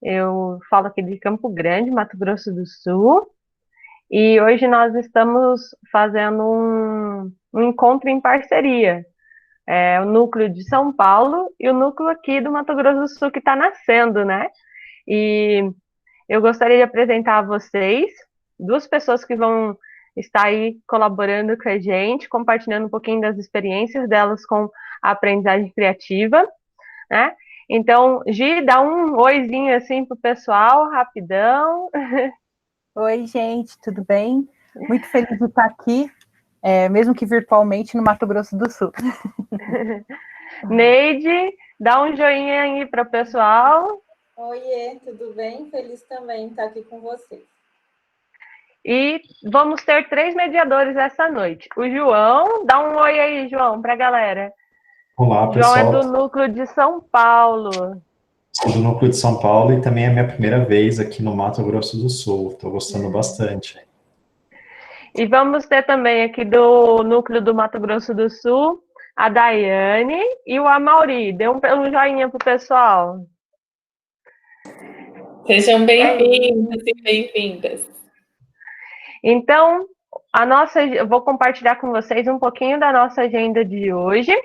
Eu falo aqui de Campo Grande, Mato Grosso do Sul, e hoje nós estamos fazendo um encontro em parceria. É o núcleo de São Paulo e o núcleo aqui do Mato Grosso do Sul que está nascendo, né? E eu gostaria de apresentar a vocês duas pessoas que vão estar aí colaborando com a gente, compartilhando um pouquinho das experiências delas com a aprendizagem criativa, né? Então, Gi, dá um oizinho assim pro pessoal, rapidão. Oi, gente, tudo bem? Muito feliz de estar aqui, mesmo que virtualmente, no Mato Grosso do Sul. Neide, dá um joinha aí para o pessoal. Oiê, tudo bem? Feliz também estar aqui com vocês. E vamos ter três mediadores essa noite. O João, dá um oi aí, João, para a galera. Olá, João é pessoal. do núcleo de São Paulo. Sou do núcleo de São Paulo e também é a minha primeira vez aqui no Mato Grosso do Sul. Estou gostando bastante. E vamos ter também aqui do núcleo do Mato Grosso do Sul, a Daiane e o Amauri. Dê um joinha pro pessoal. Sejam bem-vindos e bem-vindas. Então, eu vou compartilhar com vocês um pouquinho da nossa agenda de hoje.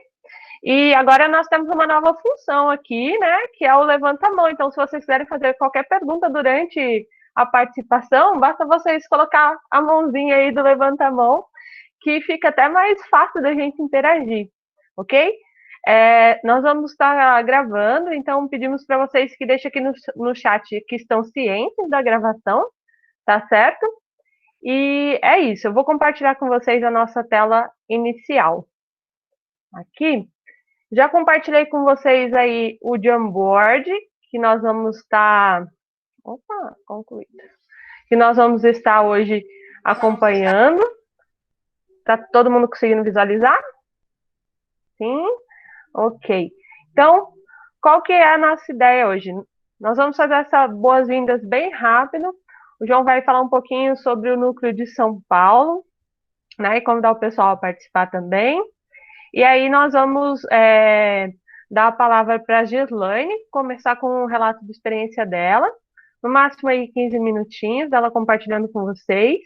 E agora nós temos uma nova função aqui, né? Que é o levanta-mão. Então, se vocês quiserem fazer qualquer pergunta durante a participação, basta vocês colocar a mãozinha aí do levanta-mão, que fica até mais fácil da gente interagir, ok? Nós vamos estar gravando, então pedimos para vocês que deixem aqui no chat que estão cientes da gravação, tá certo? E é isso, eu vou compartilhar com vocês a nossa tela inicial. Aqui, já compartilhei com vocês aí o Jamboard, que nós vamos estar... Opa, concluído. Que nós vamos estar hoje acompanhando. Tá todo mundo conseguindo visualizar? Sim? Ok. Então, qual que é a nossa ideia hoje? Nós vamos fazer essas boas-vindas bem rápido. O João vai falar um pouquinho sobre o núcleo de São Paulo, né? E convidar o pessoal a participar também. E aí nós vamos dar a palavra para a Gislaine, começar com um relato de experiência dela. No máximo aí 15 minutinhos, dela compartilhando com vocês.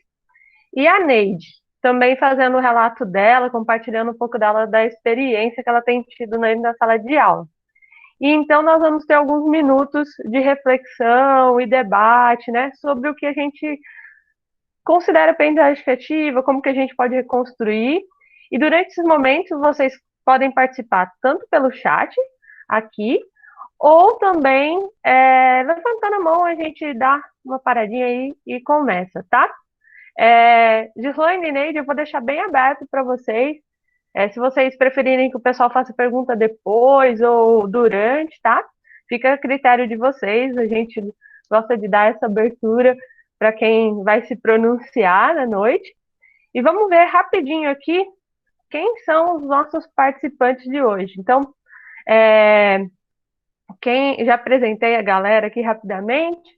E a Neide, também fazendo o relato dela, compartilhando um pouco dela da experiência que ela tem tido na sala de aula. E então nós vamos ter alguns minutos de reflexão e debate, né, sobre o que a gente considera aprendizagem criativa, como que a gente pode reconstruir. E durante esses momentos vocês podem participar tanto pelo chat aqui, ou também levantando a mão, a gente dá uma paradinha aí e começa, tá? Gislaine e Neide, eu vou deixar bem aberto para vocês. Se vocês preferirem que o pessoal faça pergunta depois ou durante, tá? Fica a critério de vocês. A gente gosta de dar essa abertura para quem vai se pronunciar na noite. E vamos ver rapidinho aqui quem são os nossos participantes de hoje. Então, quem já apresentei a galera aqui rapidamente,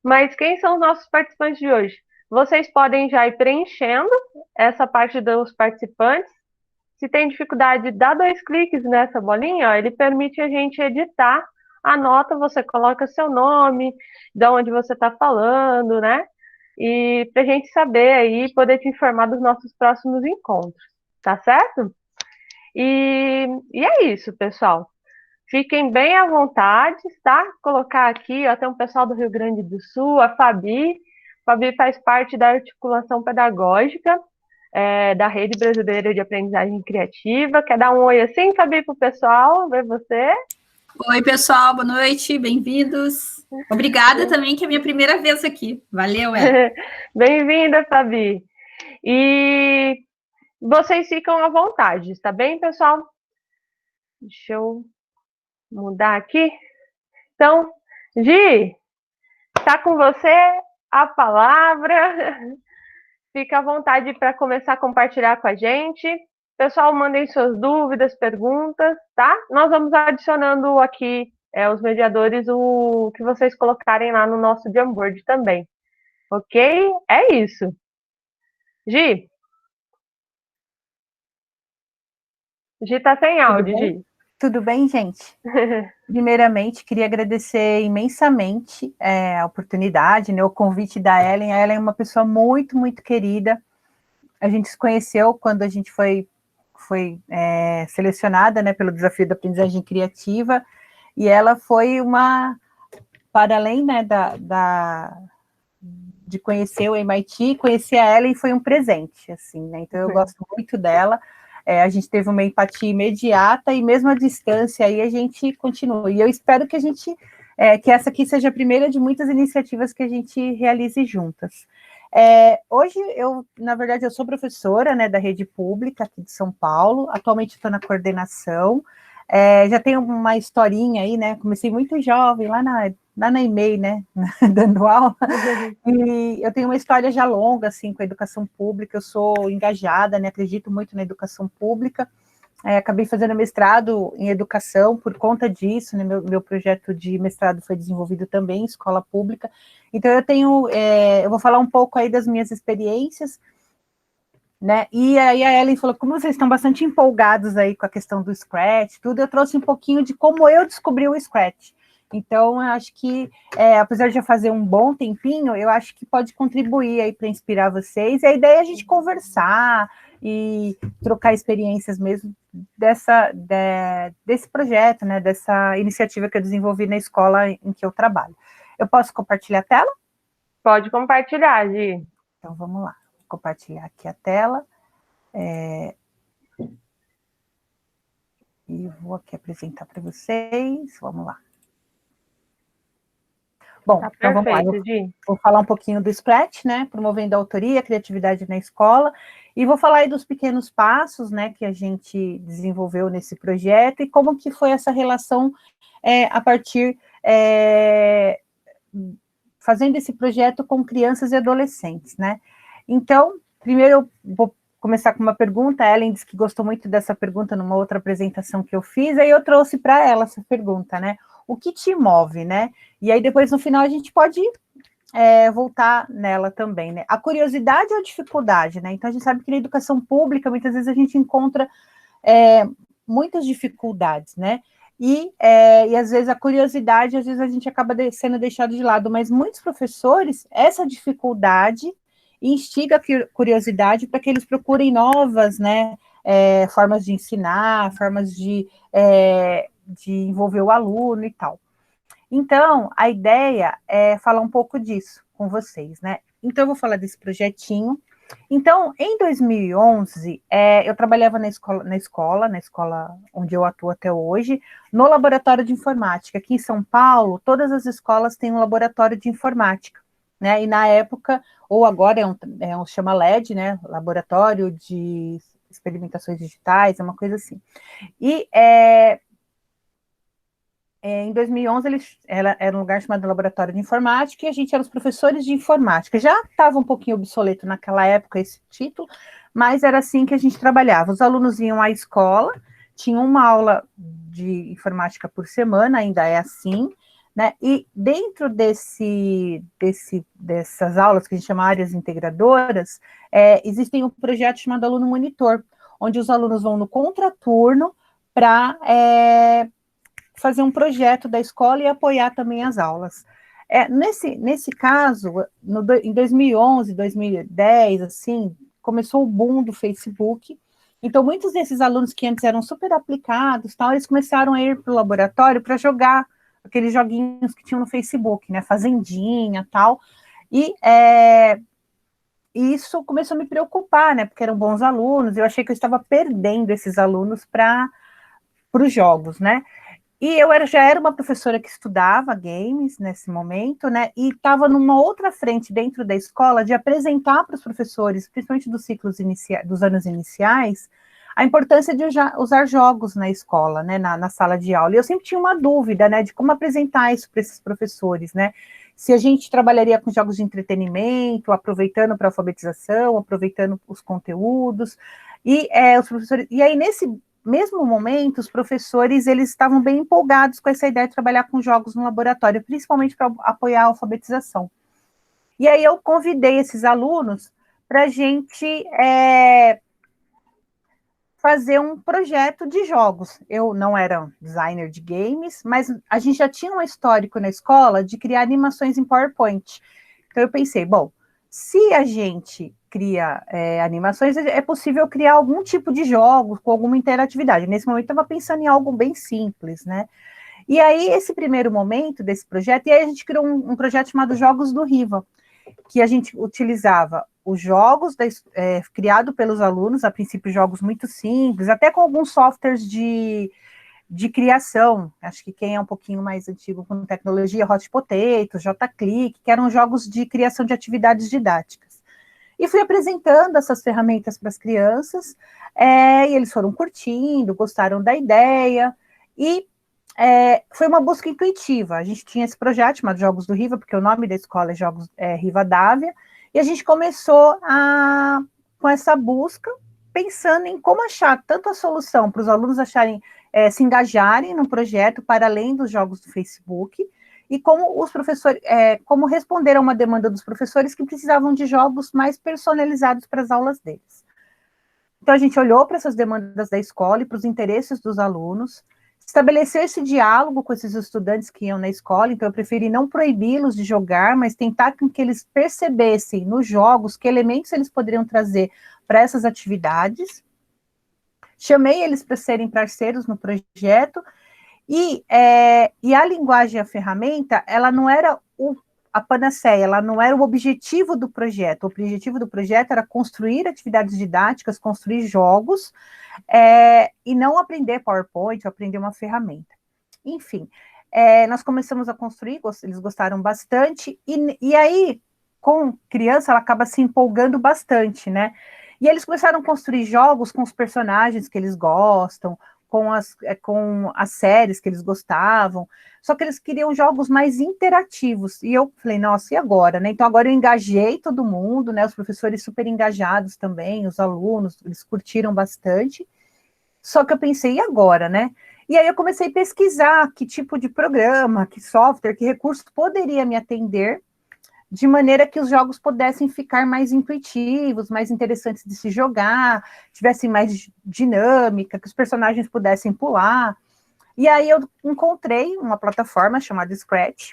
mas quem são os nossos participantes de hoje? Vocês podem já ir preenchendo essa parte dos participantes. Se tem dificuldade, dá 2 cliques nessa bolinha, ó, ele permite a gente editar a nota, você coloca seu nome, de onde você está falando, né? E para a gente saber aí, poder te informar dos nossos próximos encontros, tá certo? E é isso, pessoal. Fiquem bem à vontade, tá? Colocar aqui, ó, tem um pessoal do Rio Grande do Sul, a Fabi. Fabi faz parte da articulação pedagógica da Rede Brasileira de Aprendizagem Criativa. Quer dar um oi assim, Fabi, para o pessoal? Ver você? Oi, pessoal, boa noite, bem-vindos. Obrigada também, que é a minha primeira vez aqui. Valeu, Bem-vinda, Fabi. E vocês ficam à vontade, tá bem, pessoal? Deixa eu mudar aqui. Então, Gi, tá com você a palavra. Fica à vontade para começar a compartilhar com a gente. Pessoal, mandem suas dúvidas, perguntas, tá? Nós vamos adicionando aqui os mediadores, o que vocês colocarem lá no nosso Jamboard também. Ok? É isso. Gi tá sem áudio, Gi. Tudo bem, gente? Primeiramente, queria agradecer imensamente a oportunidade, né, o convite da Ellen. A Ellen é uma pessoa muito, muito querida. A gente se conheceu quando a gente foi selecionada, né, pelo desafio da aprendizagem criativa, e ela foi para além, né, de conhecer o MIT, conhecer a Ellen foi um presente, assim, né, então eu gosto muito dela. A gente teve uma empatia imediata e mesmo à distância aí a gente continua. E eu espero que que essa aqui seja a primeira de muitas iniciativas que a gente realize juntas. Hoje na verdade, eu sou professora, né, da rede pública aqui de São Paulo. Atualmente estou na coordenação. Já tenho uma historinha aí, né? Comecei muito jovem lá na EMEI, né? Dando aula. E eu tenho uma história já longa, assim, com a educação pública. Eu sou engajada, né? Acredito muito na educação pública. Acabei fazendo mestrado em educação por conta disso, né? Meu projeto de mestrado foi desenvolvido também em escola pública. Então, eu vou falar um pouco aí das minhas experiências, né? E aí a Ellen falou, como vocês estão bastante empolgados aí com a questão do Scratch, tudo, eu trouxe um pouquinho de como eu descobri o Scratch. Então, eu acho que, apesar de já fazer um bom tempinho, eu acho que pode contribuir aí para inspirar vocês. E a ideia é a gente conversar e trocar experiências mesmo desse projeto, né? Dessa iniciativa que eu desenvolvi na escola em que eu trabalho. Eu posso compartilhar a tela? Pode compartilhar, Gi. Então, vamos lá. Vou compartilhar aqui a tela. E vou aqui apresentar para vocês. Vamos lá. Bom, Tá então vamos lá. Vou falar um pouquinho do Scratch, né? Promovendo a autoria, a criatividade na escola. E vou falar aí dos pequenos passos, né? Que a gente desenvolveu nesse projeto e como que foi essa relação a partir... fazendo esse projeto com crianças e adolescentes, né? Então, primeiro eu vou começar com uma pergunta. A Ellen disse que gostou muito dessa pergunta numa outra apresentação que eu fiz, aí eu trouxe para ela essa pergunta, né? O que te move, né? E aí depois, no final, a gente pode voltar nela também, né? A curiosidade ou a dificuldade, né? Então, a gente sabe que na educação pública, muitas vezes a gente encontra muitas dificuldades, né? E às vezes a curiosidade, às vezes a gente acaba sendo deixado de lado, mas muitos professores, essa dificuldade instiga a curiosidade para que eles procurem novas, né, formas de ensinar, formas de envolver o aluno e tal. Então, a ideia é falar um pouco disso com vocês, né? Então, eu vou falar desse projetinho. Então, em 2011, eu trabalhava na escola onde eu atuo até hoje, no laboratório de informática. Aqui em São Paulo, todas as escolas têm um laboratório de informática, né? E na época, ou agora chama LED, né? Laboratório de Experimentações Digitais, é uma coisa assim. E em 2011, era um lugar chamado Laboratório de Informática, e a gente era os professores de informática. Já estava um pouquinho obsoleto naquela época esse título, mas era assim que a gente trabalhava. Os alunos iam à escola, tinham uma aula de informática por semana, ainda é assim, né? E dentro dessas aulas, que a gente chama áreas integradoras, existem um projeto chamado Aluno Monitor, onde os alunos vão no contraturno para fazer um projeto da escola e apoiar também as aulas. Nesse caso, em 2011, 2010, assim, começou o boom do Facebook. Então, muitos desses alunos que antes eram super aplicados, tal, eles começaram a ir para o laboratório para jogar aqueles joguinhos que tinham no Facebook, né, Fazendinha, tal, e isso começou a me preocupar, né, porque eram bons alunos, eu achei que eu estava perdendo esses alunos para os jogos, né. E eu já era uma professora que estudava games nesse momento, né, e estava numa outra frente dentro da escola de apresentar para os professores, principalmente dos ciclos dos anos iniciais, a importância de usar jogos na escola, né, na sala de aula. E eu sempre tinha uma dúvida, né, de como apresentar isso para esses professores, né, se a gente trabalharia com jogos de entretenimento, aproveitando para alfabetização, aproveitando os conteúdos, e os professores... E aí, nesse mesmo momento, os professores, eles estavam bem empolgados com essa ideia de trabalhar com jogos no laboratório, principalmente para apoiar a alfabetização. E aí eu convidei esses alunos para a gente fazer um projeto de jogos. Eu não era designer de games, mas a gente já tinha um histórico na escola de criar animações em PowerPoint. Então eu pensei, bom, se a gente cria animações, é possível criar algum tipo de jogo com alguma interatividade. Nesse momento eu estava pensando em algo bem simples, né? E aí, esse primeiro momento desse projeto, e aí a gente criou um projeto chamado Jogos do Riva, que a gente utilizava os jogos criados pelos alunos, a princípio jogos muito simples, até com alguns softwares de criação. Acho que quem é um pouquinho mais antigo com tecnologia, Hot Potatoes, JClick, que eram jogos de criação de atividades didáticas. E fui apresentando essas ferramentas para as crianças, e eles foram curtindo, gostaram da ideia, e foi uma busca intuitiva. A gente tinha esse projeto chamado Jogos do Riva, porque o nome da escola é Jogos Rivadavia, e a gente começou com essa busca, pensando em como achar tanto a solução para os alunos se engajarem no projeto para além dos jogos do Facebook, e como os professores, como responder a uma demanda dos professores que precisavam de jogos mais personalizados para as aulas deles. Então a gente olhou para essas demandas da escola e para os interesses dos alunos, estabeleceu esse diálogo com esses estudantes que iam na escola, então eu preferi não proibi-los de jogar, mas tentar que eles percebessem nos jogos que elementos eles poderiam trazer para essas atividades. Chamei eles para serem parceiros no projeto, e a linguagem e a ferramenta, ela não era a panaceia, ela não era o objetivo do projeto. O objetivo do projeto era construir atividades didáticas, construir jogos, e não aprender PowerPoint, aprender uma ferramenta. Enfim, nós começamos a construir, eles gostaram bastante, e aí, com criança, ela acaba se empolgando bastante, né? E eles começaram a construir jogos com os personagens que eles gostam, com as séries que eles gostavam, só que eles queriam jogos mais interativos, e eu falei, nossa, e agora, né? Então agora eu engajei todo mundo, né? Os professores super engajados também, os alunos, eles curtiram bastante, só que eu pensei, e agora, né? E aí eu comecei a pesquisar que tipo de programa, que software, que recurso poderia me atender, de maneira que os jogos pudessem ficar mais intuitivos, mais interessantes de se jogar, tivessem mais dinâmica, que os personagens pudessem pular. E aí eu encontrei uma plataforma chamada Scratch,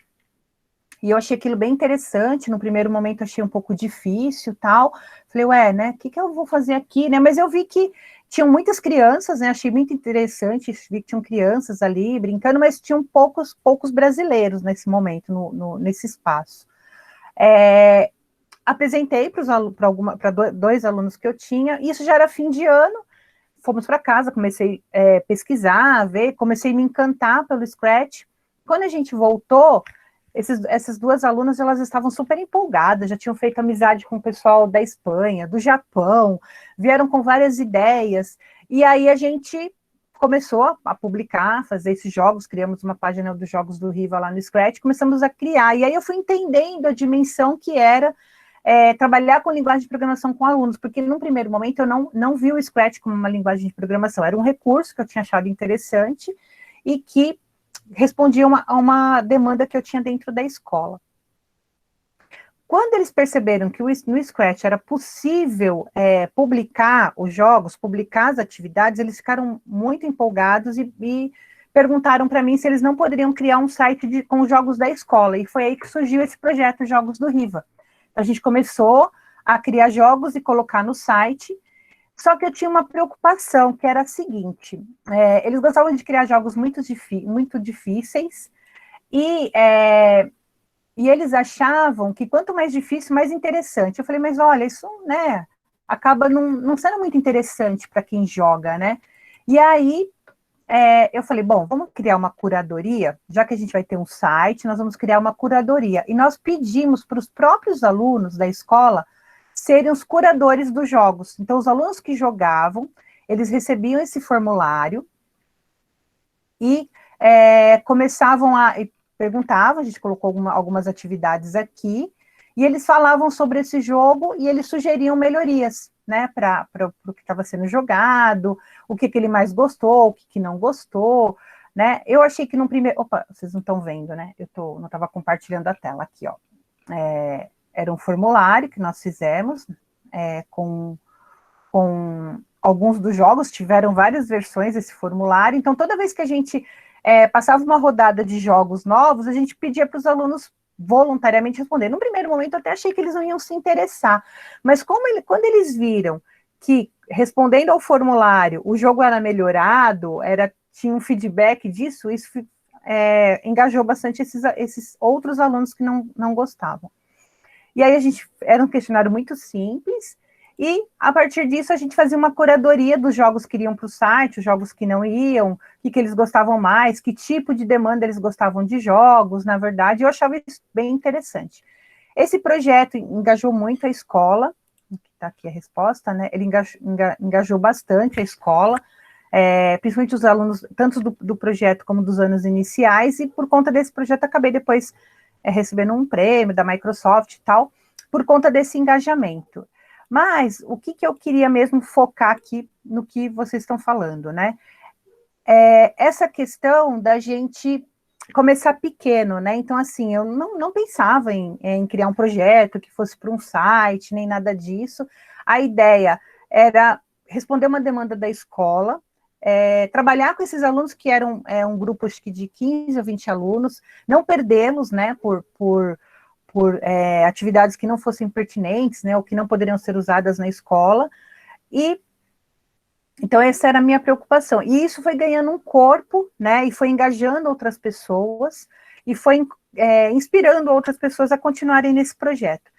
e eu achei aquilo bem interessante. No primeiro momento achei um pouco difícil, tal. Falei, ué, né, o que eu vou fazer aqui, né? Mas eu vi que tinham muitas crianças, né? Achei muito interessante, vi que tinham crianças ali brincando, mas tinham poucos brasileiros nesse momento, nesse espaço. Apresentei para 2 alunos que eu tinha, isso já era fim de ano, fomos para casa, comecei a pesquisar, ver, comecei a me encantar pelo Scratch. Quando a gente voltou, essas 2 alunas, elas estavam super empolgadas, já tinham feito amizade com o pessoal da Espanha, do Japão, vieram com várias ideias, e aí a gente começou a publicar, fazer esses jogos, criamos uma página dos Jogos do Riva lá no Scratch, começamos a criar, e aí eu fui entendendo a dimensão que era trabalhar com linguagem de programação com alunos, porque num primeiro momento eu não vi o Scratch como uma linguagem de programação, era um recurso que eu tinha achado interessante e que respondia a uma demanda que eu tinha dentro da escola. Quando eles perceberam que no Scratch era possível publicar os jogos, publicar as atividades, eles ficaram muito empolgados e perguntaram para mim se eles não poderiam criar um site com os jogos da escola, e foi aí que surgiu esse projeto Jogos do Riva. A gente começou a criar jogos e colocar no site, só que eu tinha uma preocupação, que era a seguinte, eles gostavam de criar jogos muito difíceis, e eles achavam que quanto mais difícil, mais interessante. Eu falei, mas olha, isso, né, acaba não sendo muito interessante para quem joga, né? E aí, eu falei, bom, vamos criar uma curadoria, já que a gente vai ter um site, nós vamos criar uma curadoria. E nós pedimos para os próprios alunos da escola serem os curadores dos jogos. Então, os alunos que jogavam, eles recebiam esse formulário e começavam perguntavam, a gente colocou algumas atividades aqui, e eles falavam sobre esse jogo e eles sugeriam melhorias, né, para o que estava sendo jogado, o que ele mais gostou, o que não gostou, né? Eu achei que no primeiro... Opa, vocês não estão vendo, né? Não estava compartilhando a tela aqui, ó. Era um formulário que nós fizemos com alguns dos jogos, tiveram várias versões desse formulário, então toda vez que a gente passava uma rodada de jogos novos, a gente pedia para os alunos voluntariamente responder. No primeiro momento, eu até achei que eles não iam se interessar, mas quando eles viram que, respondendo ao formulário, o jogo era melhorado, tinha um feedback disso, isso engajou bastante esses outros alunos que não gostavam. E aí era um questionário muito simples, e a partir disso a gente fazia uma curadoria dos jogos que iriam para o site, os jogos que não iam, o que eles gostavam mais, que tipo de demanda eles gostavam de jogos, na verdade, eu achava isso bem interessante. Esse projeto engajou muito a escola, está aqui a resposta, né? Ele engajou bastante a escola, principalmente os alunos, tanto do projeto como dos anos iniciais, e por conta desse projeto acabei depois recebendo um prêmio da Microsoft e tal, por conta desse engajamento. Mas o que eu queria mesmo focar aqui no que vocês estão falando, né? Essa questão da gente começar pequeno, né? Então, assim, eu não pensava em criar um projeto que fosse para um site, nem nada disso. A ideia era responder uma demanda da escola, trabalhar com esses alunos que eram um grupo, acho que de 15 a 20 alunos, não perdê-los, né, por atividades que não fossem pertinentes, né, ou que não poderiam ser usadas na escola, e então essa era a minha preocupação, e isso foi ganhando um corpo, né, e foi engajando outras pessoas, e foi inspirando outras pessoas a continuarem nesse projeto.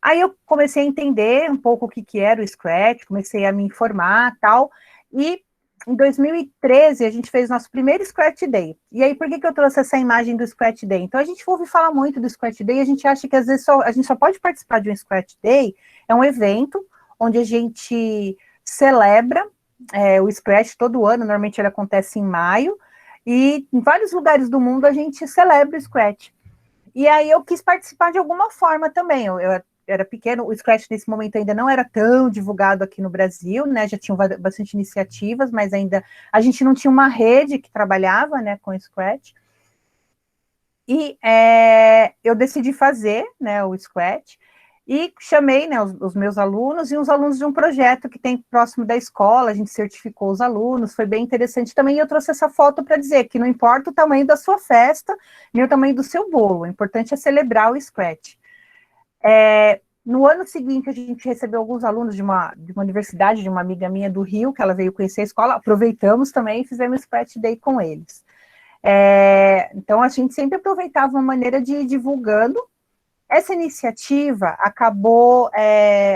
Aí eu comecei a entender um pouco o que era o Scratch, comecei a me informar, tal, e em 2013, a gente fez nosso primeiro Scratch Day. E aí, por que eu trouxe essa imagem do Scratch Day? Então, a gente ouve falar muito do Scratch Day, a gente acha que às vezes a gente só pode participar de um Scratch Day, é um evento onde a gente celebra o Scratch todo ano, normalmente ele acontece em maio, e em vários lugares do mundo a gente celebra o Scratch. E aí eu quis participar de alguma forma também, eu era pequeno, o Scratch nesse momento ainda não era tão divulgado aqui no Brasil, né, já tinham bastante iniciativas, mas ainda a gente não tinha uma rede que trabalhava, né, com o Scratch, e eu decidi fazer, né, o Scratch, e chamei, né, os meus alunos e os alunos de um projeto que tem próximo da escola, a gente certificou os alunos, foi bem interessante também, e eu trouxe essa foto para dizer que não importa o tamanho da sua festa, nem o tamanho do seu bolo, o importante é celebrar o Scratch. No ano seguinte, a gente recebeu alguns alunos de uma universidade, de uma amiga minha do Rio, que ela veio conhecer a escola, aproveitamos também e fizemos Scratch Day com eles. Então, a gente sempre aproveitava uma maneira de ir divulgando. Essa iniciativa acabou,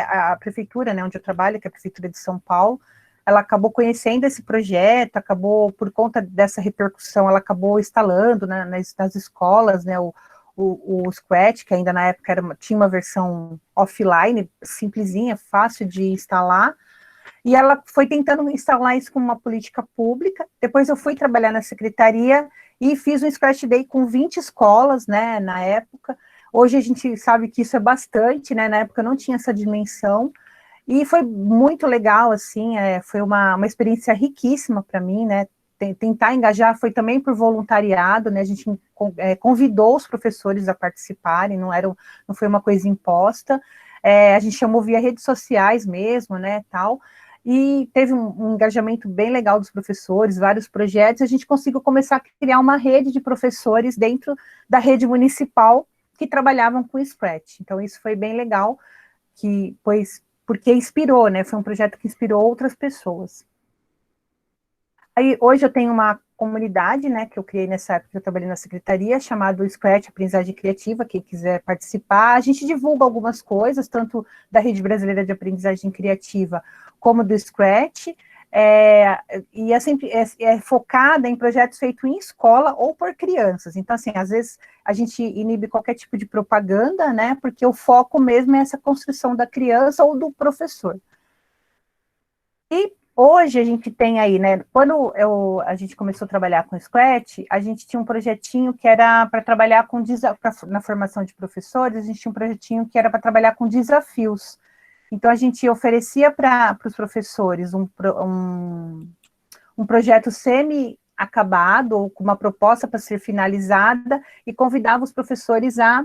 a prefeitura, né, onde eu trabalho, que é a Prefeitura de São Paulo, ela acabou conhecendo esse projeto, acabou, por conta dessa repercussão, ela acabou instalando, né, nas escolas, né, o Scratch, que ainda na época tinha uma versão offline, simplesinha, fácil de instalar, e ela foi tentando instalar isso como uma política pública. Depois eu fui trabalhar na secretaria e fiz um Scratch Day com 20 escolas, né, na época. Hoje a gente sabe que isso é bastante, né, na época não tinha essa dimensão, e foi muito legal, assim, foi uma experiência riquíssima para mim, né, tentar engajar foi também por voluntariado, né, a gente convidou os professores a participarem, não foi uma coisa imposta, a gente chamou via redes sociais mesmo, né, tal, e teve um engajamento bem legal dos professores, vários projetos, a gente conseguiu começar a criar uma rede de professores dentro da rede municipal que trabalhavam com Scratch, então isso foi bem legal, porque inspirou, né, foi um projeto que inspirou outras pessoas. Aí, hoje eu tenho uma comunidade, né, que eu criei nessa época que eu trabalhei na secretaria, chamado Scratch Aprendizagem Criativa, quem quiser participar. A gente divulga algumas coisas, tanto da Rede Brasileira de Aprendizagem Criativa, como do Scratch, e é sempre focada em projetos feitos em escola ou por crianças. Então, assim, às vezes a gente inibe qualquer tipo de propaganda, né, porque o foco mesmo é essa construção da criança ou do professor. E hoje a gente tem aí, né, quando a gente começou a trabalhar com Scratch, a gente tinha um projetinho que era para trabalhar na formação de professores, a gente tinha um projetinho que era para trabalhar com desafios. Então, a gente oferecia para os professores um projeto semi-acabado, ou com uma proposta para ser finalizada, e convidava os professores a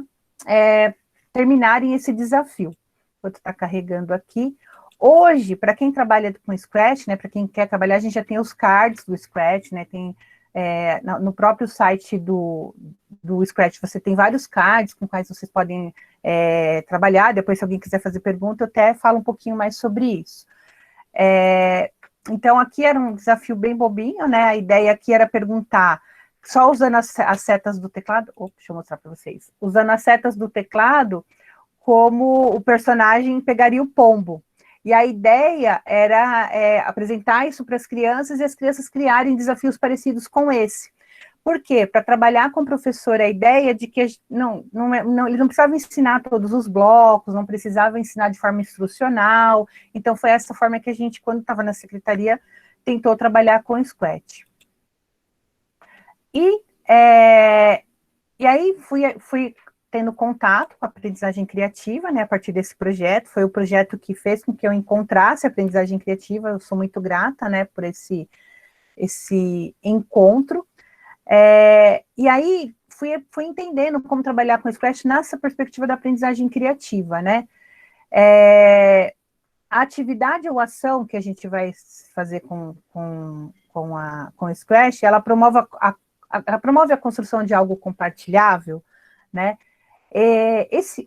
terminarem esse desafio. Vou estar carregando aqui. Hoje, para quem trabalha com Scratch, né, para quem quer trabalhar, a gente já tem os cards do Scratch, né, tem no próprio site do Scratch, você tem vários cards com quais vocês podem trabalhar. Depois, se alguém quiser fazer pergunta, eu até falo um pouquinho mais sobre isso. Então, aqui era um desafio bem bobinho, né? A ideia aqui era perguntar, só usando as setas do teclado, deixa eu mostrar para vocês, usando as setas do teclado, como o personagem pegaria o pombo. E a ideia era apresentar isso para as crianças e as crianças criarem desafios parecidos com esse. Por quê? Para trabalhar com o professor a ideia de que eles não precisavam ensinar todos os blocos, não precisavam ensinar de forma instrucional. Então, foi essa forma que a gente, quando estava na secretaria, tentou trabalhar com o Scratch. E aí fui tendo contato com a aprendizagem criativa, né, a partir desse projeto. Foi o projeto que fez com que eu encontrasse a aprendizagem criativa. Eu sou muito grata, né, por esse encontro. E aí fui entendendo como trabalhar com o Scratch nessa perspectiva da aprendizagem criativa, né. A atividade ou ação que a gente vai fazer com o Scratch, ela promove a construção de algo compartilhável, né.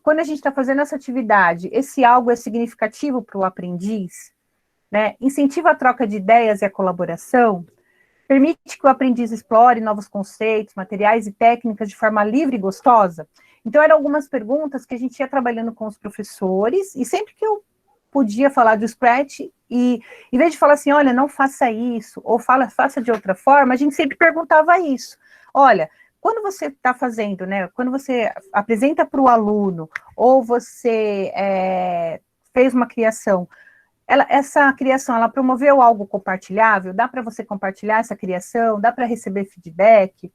Quando a gente está fazendo essa atividade, esse algo é significativo para o aprendiz, né? Incentiva a troca de ideias e a colaboração, permite que o aprendiz explore novos conceitos, materiais e técnicas de forma livre e gostosa. Então, eram algumas perguntas que a gente ia trabalhando com os professores, e sempre que eu podia falar do Scratch, e em vez de falar assim, olha, não faça isso, ou faça de outra forma, a gente sempre perguntava isso. Olha, quando você está fazendo, né, quando você apresenta para o aluno, ou você fez uma criação, essa criação, ela promoveu algo compartilhável? Dá para você compartilhar essa criação? Dá para receber feedback?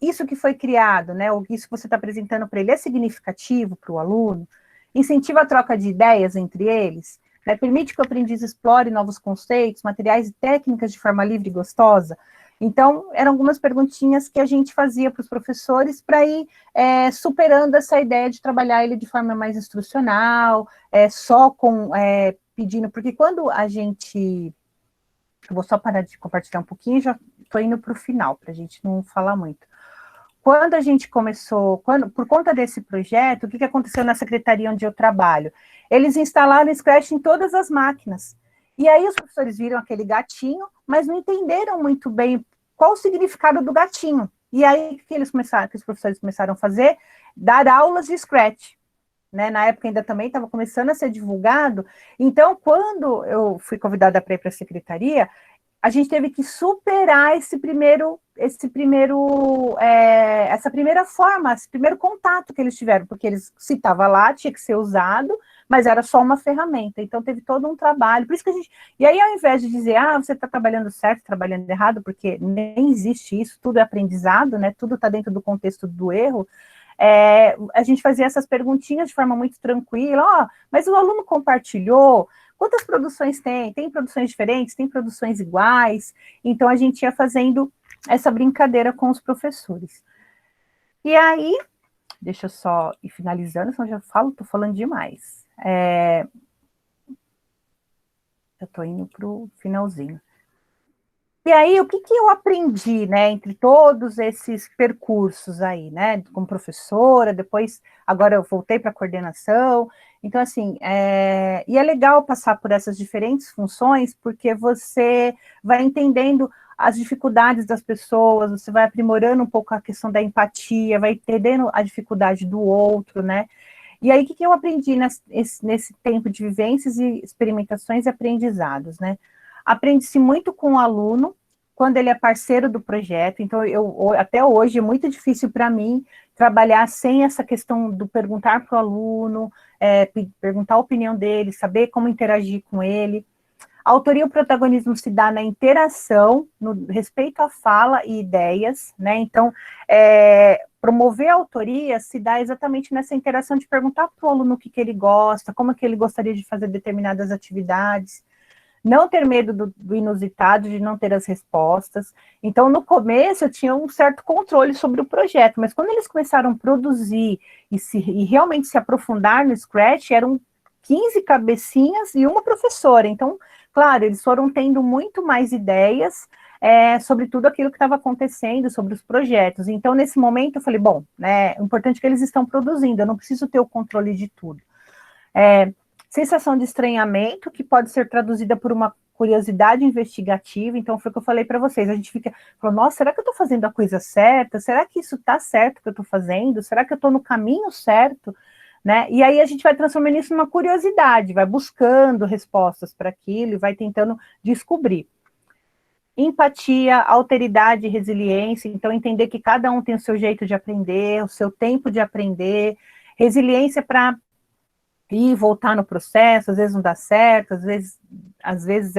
Isso que foi criado, né, ou isso que você está apresentando para ele, é significativo para o aluno? Incentiva a troca de ideias entre eles? Né, permite que o aprendiz explore novos conceitos, materiais e técnicas de forma livre e gostosa? Então, eram algumas perguntinhas que a gente fazia para os professores para ir superando essa ideia de trabalhar ele de forma mais instrucional, só pedindo, porque quando a gente... Eu vou só parar de compartilhar um pouquinho, já estou indo para o final, para a gente não falar muito. Quando a gente começou, por conta desse projeto, o que aconteceu na secretaria onde eu trabalho? Eles instalaram o Scratch em todas as máquinas. E aí os professores viram aquele gatinho, mas não entenderam muito bem qual o significado do gatinho. E aí que os professores começaram a fazer? Dar aulas de Scratch. Né? Na época ainda também estava começando a ser divulgado. Então, quando eu fui convidada para ir para a secretaria, a gente teve que superar essa primeira forma, esse primeiro contato que eles tiveram, porque se estava lá, tinha que ser usado, mas era só uma ferramenta. Então, teve todo um trabalho. Por isso que a gente... E aí, ao invés de dizer, você está trabalhando certo, trabalhando errado, porque nem existe isso, tudo é aprendizado, né? Tudo está dentro do contexto do erro. A gente fazia essas perguntinhas de forma muito tranquila. Mas o aluno compartilhou, quantas produções tem? Tem produções diferentes? Tem produções iguais? Então, a gente ia fazendo essa brincadeira com os professores. E aí, deixa eu só ir finalizando, senão eu já estou falando demais. Eu estou indo para o finalzinho. E aí, o que eu aprendi, né, entre todos esses percursos aí, né, como professora, depois, agora eu voltei para a coordenação. Então, assim, e é legal passar por essas diferentes funções, porque você vai entendendo as dificuldades das pessoas, você vai aprimorando um pouco a questão da empatia, vai entendendo a dificuldade do outro, né. E aí, o que eu aprendi nesse tempo de vivências e experimentações e aprendizados, né? Aprende-se muito com o aluno, quando ele é parceiro do projeto. Então, até hoje, é muito difícil para mim trabalhar sem essa questão do perguntar para o aluno, perguntar a opinião dele, saber como interagir com ele. A autoria e o protagonismo se dá na interação, no respeito à fala e ideias, né? Então, promover a autoria se dá exatamente nessa interação de perguntar para o aluno o que ele gosta, como é que ele gostaria de fazer determinadas atividades, não ter medo do inusitado, de não ter as respostas. Então, no começo, eu tinha um certo controle sobre o projeto, mas quando eles começaram a produzir e realmente se aprofundar no Scratch, era um 15 cabecinhas e uma professora. Então, claro, eles foram tendo muito mais ideias sobre tudo aquilo que estava acontecendo, sobre os projetos. Então, nesse momento, eu falei, bom, né, o importante é que eles estão produzindo, eu não preciso ter o controle de tudo. Sensação de estranhamento, que pode ser traduzida por uma curiosidade investigativa. Então, foi o que eu falei para vocês, a gente falou, nossa, será que eu estou fazendo a coisa certa? Será que isso está certo que eu estou fazendo? Será que eu estou no caminho certo? Né? E aí a gente vai transformando isso numa curiosidade, vai buscando respostas para aquilo e vai tentando descobrir. Empatia, alteridade e resiliência, então entender que cada um tem o seu jeito de aprender, o seu tempo de aprender, resiliência para ir e voltar no processo, às vezes não dá certo, às vezes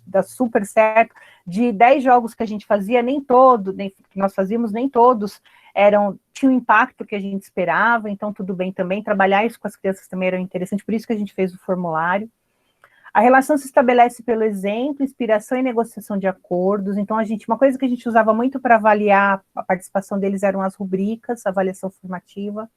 dá super certo. De 10 jogos que a gente fazia, que nós fazíamos, nem todos tinham o impacto que a gente esperava, então tudo bem também, trabalhar isso com as crianças também era interessante, por isso que a gente fez o formulário. A relação se estabelece pelo exemplo, inspiração e negociação de acordos. Então, uma coisa que a gente usava muito para avaliar a participação deles eram as rubricas, avaliação formativa.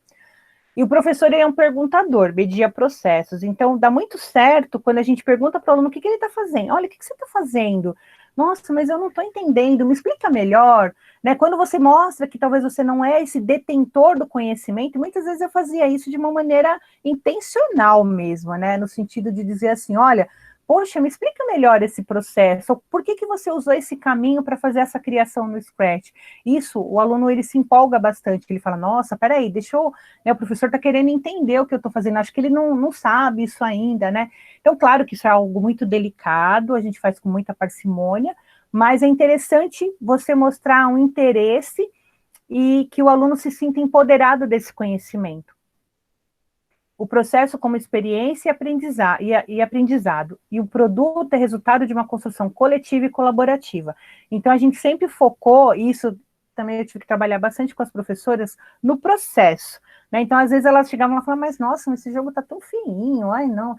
E o professor é um perguntador, media processos. Então, dá muito certo quando a gente pergunta para o aluno o que ele está fazendo. Olha, o que você está fazendo? Nossa, mas eu não estou entendendo, me explica melhor. Né? Quando você mostra que talvez você não é esse detentor do conhecimento, muitas vezes eu fazia isso de uma maneira intencional mesmo, né? No sentido de dizer assim, olha, poxa, me explica melhor esse processo, por que você usou esse caminho para fazer essa criação no Scratch? Isso, o aluno, ele se empolga bastante, ele fala, nossa, peraí, né, o professor está querendo entender o que eu estou fazendo, acho que ele não sabe isso ainda, né? Então, claro que isso é algo muito delicado, a gente faz com muita parcimônia, mas é interessante você mostrar um interesse e que o aluno se sinta empoderado desse conhecimento. O processo como experiência e aprendizado. E o produto é resultado de uma construção coletiva e colaborativa. Então, a gente sempre focou, e isso também eu tive que trabalhar bastante com as professoras, no processo. Né? Então, às vezes, elas chegavam e falavam, mas nossa, esse jogo está tão fininho, ai não.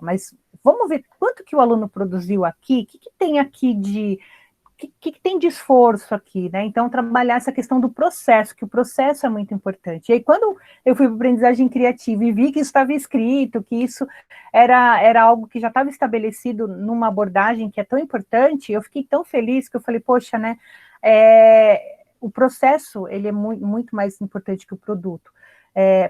Mas vamos ver quanto que o aluno produziu aqui, o que tem aqui de... O que tem de esforço aqui, né? Então, trabalhar essa questão do processo, que o processo é muito importante. E aí, quando eu fui para a aprendizagem criativa e vi que isso estava escrito, que isso era algo que já estava estabelecido numa abordagem que é tão importante, eu fiquei tão feliz que eu falei, poxa, né? O processo, ele é muito mais importante que o produto.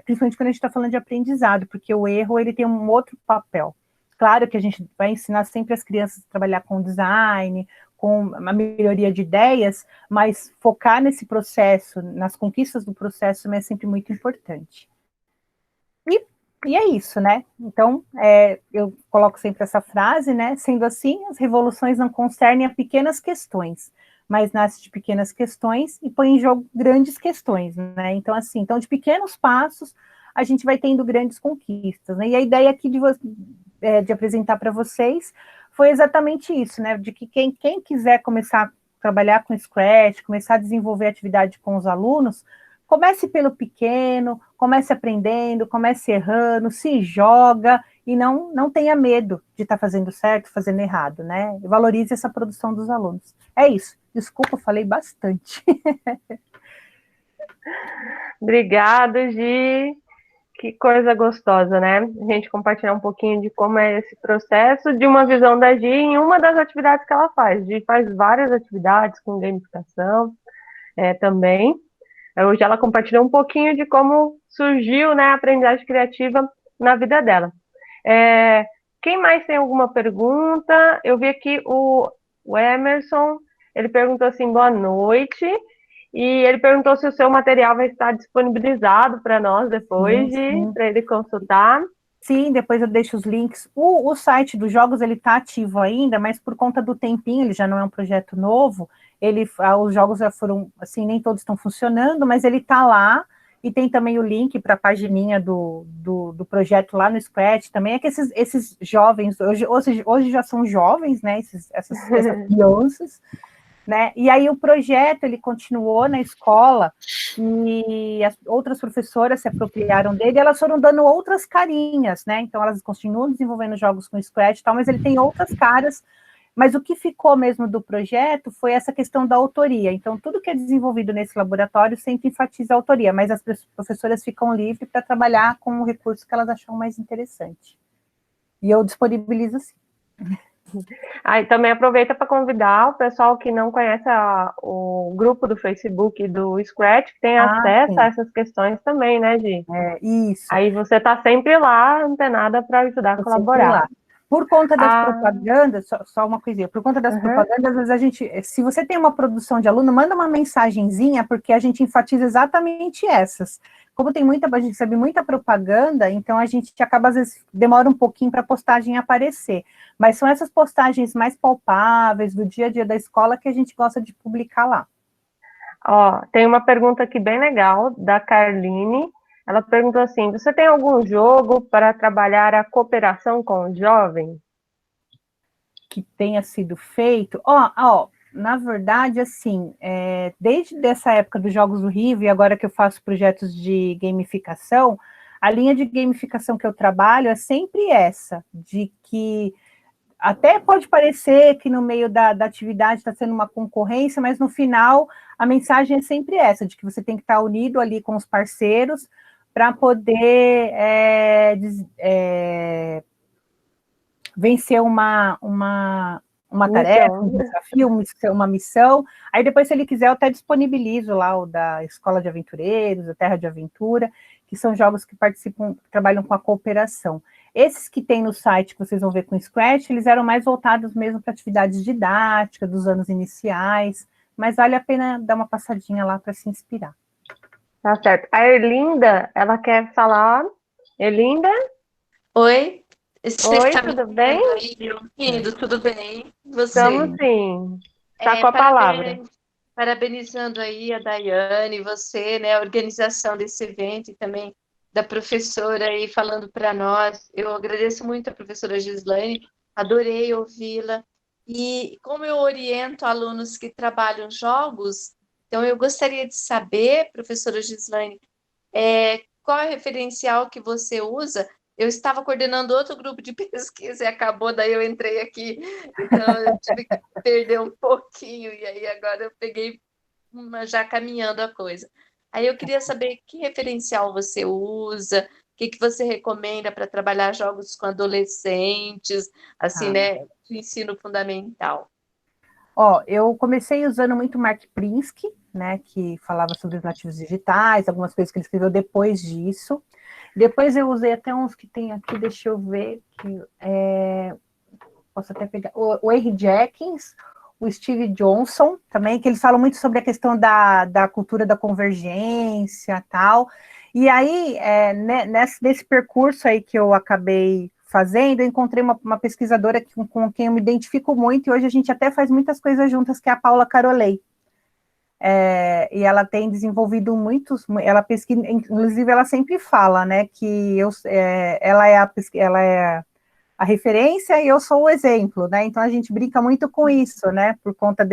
Principalmente quando a gente está falando de aprendizado, porque o erro, ele tem um outro papel. Claro que a gente vai ensinar sempre as crianças a trabalhar com design, com a melhoria de ideias, mas focar nesse processo, nas conquistas do processo, é sempre muito importante. E é isso, né? Então, eu coloco sempre essa frase, né? Sendo assim, as revoluções não concernem a pequenas questões, mas nasce de pequenas questões e põe em jogo grandes questões, né? Então, assim, de pequenos passos, a gente vai tendo grandes conquistas, né? E a ideia aqui de apresentar para vocês foi exatamente isso, né? De que quem quiser começar a trabalhar com Scratch, começar a desenvolver atividade com os alunos, comece pelo pequeno, comece aprendendo, comece errando, se joga e não tenha medo de estar fazendo certo, fazendo errado, né? Valorize essa produção dos alunos. É isso. Desculpa, eu falei bastante. Obrigada, Gi. Que coisa gostosa, né? A gente compartilhar um pouquinho de como é esse processo, de uma visão da Gi em uma das atividades que ela faz. A Gi faz várias atividades com gamificação também. Hoje ela compartilhou um pouquinho de como surgiu, né, a aprendizagem criativa na vida dela. Quem mais tem alguma pergunta? Eu vi aqui o Emerson, ele perguntou assim, boa noite. E ele perguntou se o seu material vai estar disponibilizado para nós depois, para ele consultar. Sim, depois eu deixo os links. O site dos jogos, ele está ativo ainda, mas por conta do tempinho, ele já não é um projeto novo, os jogos já foram, assim, nem todos estão funcionando, mas ele está lá, e tem também o link para a pagininha do projeto lá no Scratch também. É que esses jovens, hoje já são jovens, né, essas crianças, né? E aí o projeto, ele continuou na escola, e as outras professoras se apropriaram dele, e elas foram dando outras carinhas, né? Então elas continuam desenvolvendo jogos com Scratch e tal, mas ele tem outras caras, mas o que ficou mesmo do projeto foi essa questão da autoria. Então tudo que é desenvolvido nesse laboratório sempre enfatiza a autoria, mas as professoras ficam livres para trabalhar com o recurso que elas acham mais interessante. E eu disponibilizo sim. Aí também aproveita para convidar o pessoal que não conhece o grupo do Facebook do Scratch, que tem acesso sim. a essas questões também, né, Gi? Isso. Aí você está sempre lá, antenada para ajudar a colaborar. Por conta das propagandas, só uma coisinha, por conta das propagandas, às vezes a gente, se você tem uma produção de aluno, manda uma mensagenzinha, porque a gente enfatiza exatamente essas. Como tem a gente recebe muita propaganda, então a gente acaba, às vezes, demora um pouquinho para a postagem aparecer. Mas são essas postagens mais palpáveis, do dia a dia da escola, que a gente gosta de publicar lá. Ó, tem uma pergunta aqui bem legal, da Carline. Ela perguntou assim, você tem algum jogo para trabalhar a cooperação com os jovens? Que tenha sido feito? Na verdade, assim, desde essa época dos Jogos do Rio, e agora que eu faço projetos de gamificação, a linha de gamificação que eu trabalho é sempre essa, de que até pode parecer que no meio da atividade está sendo uma concorrência, mas no final a mensagem é sempre essa, de que você tem que estar unido ali com os parceiros para poder vencer uma tarefa, um desafio, uma missão. Aí depois, se ele quiser, eu até disponibilizo lá o da Escola de Aventureiros, a Terra de Aventura, que são jogos que trabalham com a cooperação. Esses que tem no site, que vocês vão ver com o Scratch, eles eram mais voltados mesmo para atividades didáticas, dos anos iniciais, mas vale a pena dar uma passadinha lá para se inspirar. Tá certo. A Erlinda, ela quer falar. Erlinda? Oi. Oi, tudo bem? Tudo bem? Você? Estamos sim. Está com a palavra. Parabenizando aí a Daiane, você, né, a organização desse evento e também da professora aí falando para nós. Eu agradeço muito a professora Gislaine, adorei ouvi-la. E como eu oriento alunos que trabalham jogos, então eu gostaria de saber, professora Gislaine, qual é o referencial que você usa? Eu estava coordenando outro grupo de pesquisa e acabou, daí eu entrei aqui, então eu tive que perder um pouquinho, e aí agora eu peguei já caminhando a coisa. Aí eu queria saber que referencial você usa, o que você recomenda para trabalhar jogos com adolescentes, assim, né, de ensino fundamental. Eu comecei usando muito Mark Prinsky, né, que falava sobre os nativos digitais, algumas coisas que ele escreveu depois disso. Depois eu usei até uns que tem aqui, deixa eu ver, posso até pegar, o Henry Jenkins, o Steve Johnson também, que eles falam muito sobre a questão da cultura da convergência e tal. E aí, nesse percurso aí que eu acabei fazendo, eu encontrei uma pesquisadora com quem eu me identifico muito, e hoje a gente até faz muitas coisas juntas, que é a Paula Carolei. E ela tem desenvolvido ela pesquisa, inclusive ela sempre fala, né, que ela é a referência e eu sou o exemplo, né, então a gente brinca muito com isso, né, por conta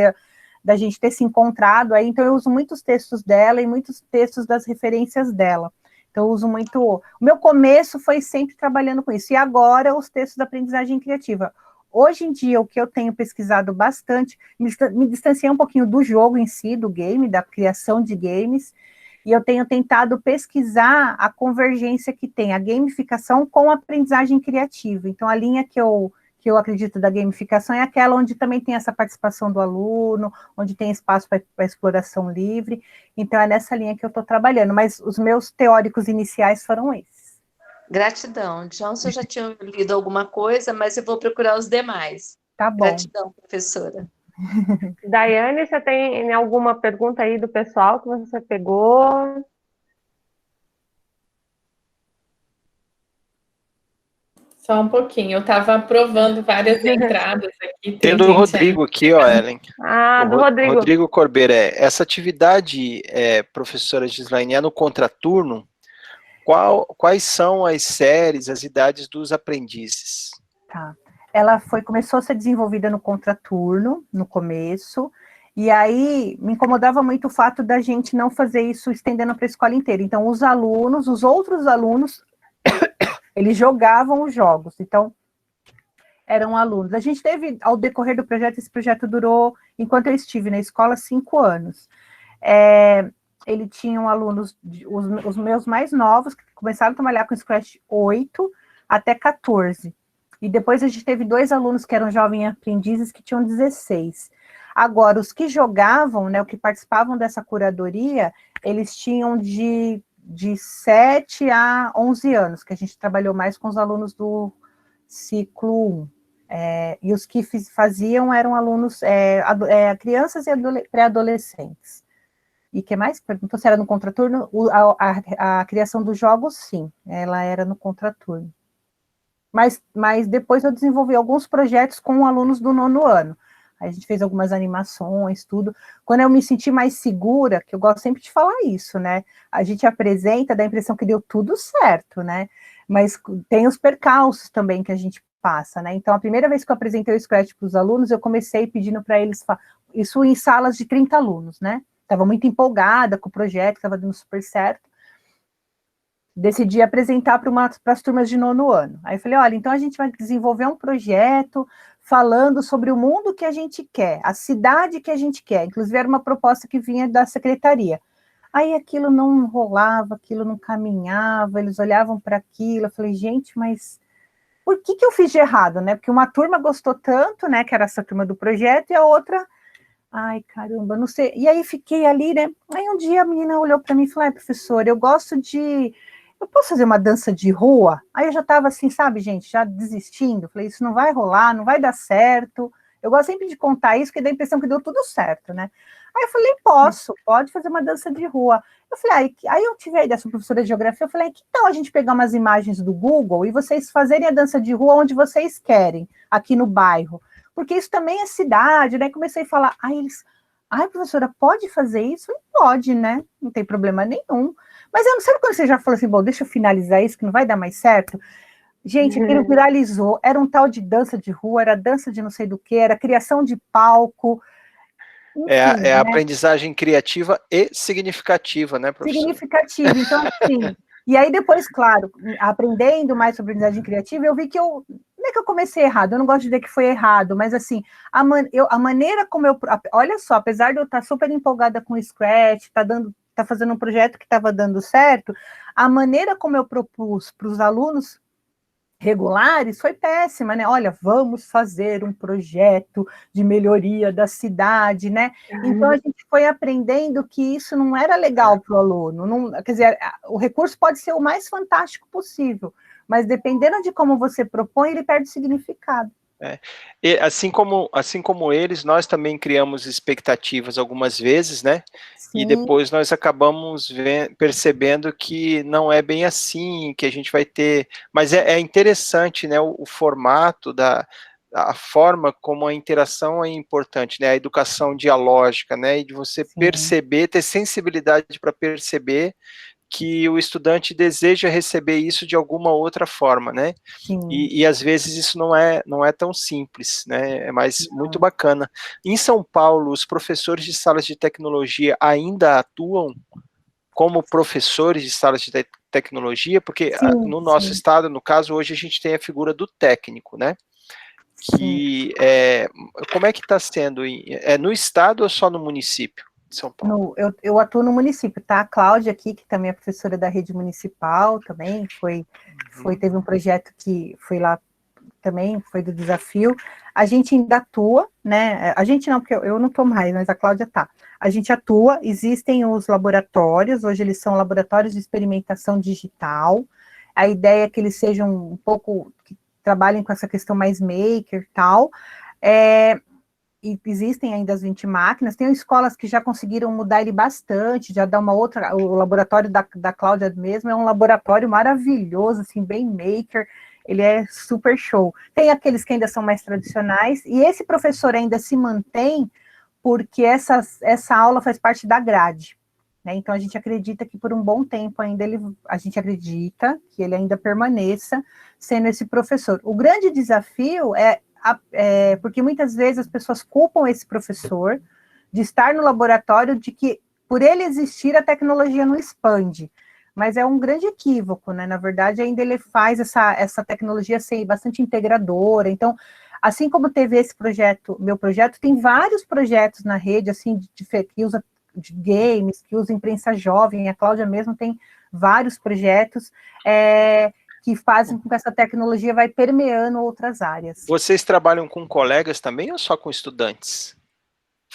da gente ter se encontrado aí, então eu uso muitos textos dela e muitos textos das referências dela, então eu uso muito, o meu começo foi sempre trabalhando com isso, e agora os textos da aprendizagem criativa. Hoje em dia, o que eu tenho pesquisado bastante, me distanciei um pouquinho do jogo em si, do game, da criação de games, e eu tenho tentado pesquisar a convergência que tem a gamificação com a aprendizagem criativa. Então, a linha que eu acredito da gamificação é aquela onde também tem essa participação do aluno, onde tem espaço para exploração livre. Então, é nessa linha que eu estou trabalhando, mas os meus teóricos iniciais foram esses. Gratidão. Johnson já tinha lido alguma coisa, mas eu vou procurar os demais. Tá bom. Gratidão, professora. Daiane, você tem alguma pergunta aí do pessoal que você pegou? Só um pouquinho, eu estava aprovando várias entradas aqui. Tem do Rodrigo aqui, ó, Ellen. Do Rodrigo. Rodrigo Corbeira, essa atividade, professora Gislaine, é no contraturno? Quais são as séries, as idades dos aprendizes? Tá. Ela começou a ser desenvolvida no contraturno, no começo, e aí me incomodava muito o fato da gente não fazer isso estendendo para a escola inteira. Então, os outros alunos, eles jogavam os jogos, então eram alunos. A gente teve, ao decorrer do projeto, esse projeto durou, enquanto eu estive na escola, 5 anos. Ele tinha alunos, os meus mais novos, que começaram a trabalhar com Scratch 8 até 14. e depois a gente teve 2 alunos que eram jovens aprendizes que tinham 16. Agora, os que jogavam, né, os que participavam dessa curadoria, eles tinham de 7 a 11 anos, que a gente trabalhou mais com os alunos do ciclo 1. E os que faziam eram alunos, crianças e pré-adolescentes. E o que mais? Perguntou se era no contraturno. A criação dos jogos, sim, ela era no contraturno. Mas depois eu desenvolvi alguns projetos com alunos do 9º ano. A gente fez algumas animações, tudo. Quando eu me senti mais segura, que eu gosto sempre de falar isso, né? A gente apresenta, dá a impressão que deu tudo certo, né? Mas tem os percalços também que a gente passa, né? Então, a primeira vez que eu apresentei o Scratch para os alunos, eu comecei pedindo para eles, isso em salas de 30 alunos, né? Estava muito empolgada com o projeto, estava dando super certo. Decidi apresentar para as turmas de 9º ano. Aí eu falei, olha, então a gente vai desenvolver um projeto falando sobre o mundo que a gente quer, a cidade que a gente quer. Inclusive, era uma proposta que vinha da secretaria. Aí aquilo não rolava, aquilo não caminhava, eles olhavam para aquilo, eu falei, gente, mas por que eu fiz de errado, né? Porque uma turma gostou tanto, né, que era essa turma do projeto, e a outra, ai, caramba, não sei. E aí fiquei ali, né? Aí um dia a menina olhou para mim e falou, professora, eu posso fazer uma dança de rua? Aí eu já estava assim, sabe, gente, já desistindo. Falei, isso não vai rolar, não vai dar certo. Eu gosto sempre de contar isso, porque dá a impressão que deu tudo certo, né? Aí eu falei, pode fazer uma dança de rua. Eu falei, aí eu tive a ideia, sou professora de geografia, eu falei, que tal a gente pegar umas imagens do Google e vocês fazerem a dança de rua onde vocês querem, aqui no bairro? Porque isso também é cidade, né? Comecei a falar, professora, pode fazer isso? Eu falei, pode, né? Não tem problema nenhum. Mas eu não sei quando você já falou assim, bom, deixa eu finalizar isso, que não vai dar mais certo. Gente, aquilo viralizou, era um tal de dança de rua, era dança de não sei do que, era criação de palco. Enfim, é a aprendizagem criativa e significativa, né, professor? Significativa, então, assim, e aí depois, claro, aprendendo mais sobre aprendizagem criativa, eu vi que não é que eu comecei errado, eu não gosto de dizer que foi errado, mas assim, a maneira como olha só, apesar de eu estar super empolgada com o Scratch, tá fazendo um projeto que estava dando certo, a maneira como eu propus para os alunos regulares foi péssima, né? Olha, vamos fazer um projeto de melhoria da cidade, né? Então a gente foi aprendendo que isso não era legal para o aluno. Quer dizer, o recurso pode ser o mais fantástico possível, mas dependendo de como você propõe, ele perde significado. E assim como eles, nós também criamos expectativas algumas vezes, né? Sim. E depois nós acabamos percebendo que não é bem assim, que a gente vai ter... Mas é interessante, né? O formato, a forma como a interação é importante, né? A educação dialógica, né? E de você perceber, ter sensibilidade para perceber que o estudante deseja receber isso de alguma outra forma, né? E às vezes isso não é tão simples, né? É muito bacana. Em São Paulo, os professores de salas de tecnologia ainda atuam como professores de salas de tecnologia, porque no nosso estado, no caso, hoje a gente tem a figura do técnico, né? Como é que está sendo? É no estado ou só no município? São Paulo. Eu atuo no município, tá? A Cláudia aqui, que também é professora da rede municipal, também teve um projeto que foi lá também, foi do desafio. A gente ainda atua, né? A gente não, porque eu não estou mais, mas a Cláudia tá. A gente atua, existem os laboratórios, hoje eles são laboratórios de experimentação digital. A ideia é que eles sejam um pouco, que trabalhem com essa questão mais maker e tal. E existem ainda as 20 máquinas, tem escolas que já conseguiram mudar ele bastante, já dá uma outra, o laboratório da Cláudia mesmo é um laboratório maravilhoso, assim, bem maker, ele é super show. Tem aqueles que ainda são mais tradicionais, e esse professor ainda se mantém porque essa aula faz parte da grade, né? Então a gente acredita que por um bom tempo ainda a gente acredita que ele ainda permaneça sendo esse professor. O grande desafio porque muitas vezes as pessoas culpam esse professor de estar no laboratório, de que por ele existir a tecnologia não expande, mas é um grande equívoco, né? Na verdade, ainda ele faz essa tecnologia ser bastante integradora. Então, assim como teve esse projeto, meu projeto, tem vários projetos na rede, assim, que usa de games, que usa imprensa jovem, a Cláudia mesmo tem vários projetos, que fazem com que essa tecnologia vai permeando outras áreas. Vocês trabalham com colegas também ou só com estudantes?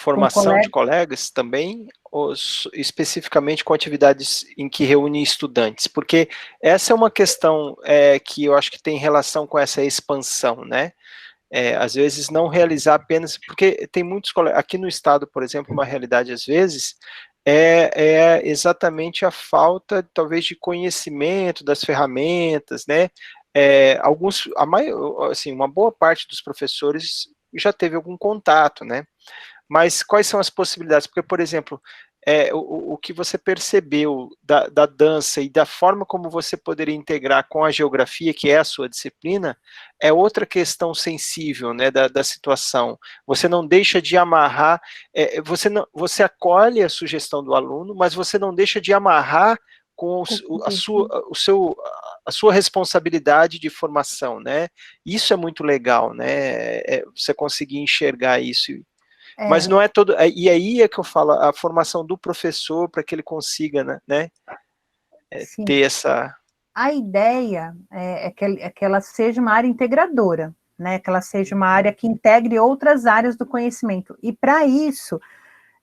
Formação de colegas também, ou especificamente com atividades em que reúne estudantes? Porque essa é uma questão que eu acho que tem relação com essa expansão, né? Às vezes não realizar apenas, porque tem muitos colegas, aqui no estado, por exemplo, uma realidade às vezes é exatamente a falta, talvez, de conhecimento das ferramentas, né? Assim, uma boa parte dos professores já teve algum contato, né? Mas quais são as possibilidades? Porque, por exemplo, o que você percebeu da dança e da forma como você poderia integrar com a geografia, que é a sua disciplina, é outra questão sensível, né, da situação. Você não deixa de amarrar, você acolhe a sugestão do aluno, mas você não deixa de amarrar com a sua responsabilidade de formação, né? Isso é muito legal, né? Você conseguir enxergar isso. Mas não é todo... E aí é que eu falo, a formação do professor para que ele consiga, né, ter essa... A ideia é que ela seja uma área integradora, né, que ela seja uma área que integre outras áreas do conhecimento. E para isso,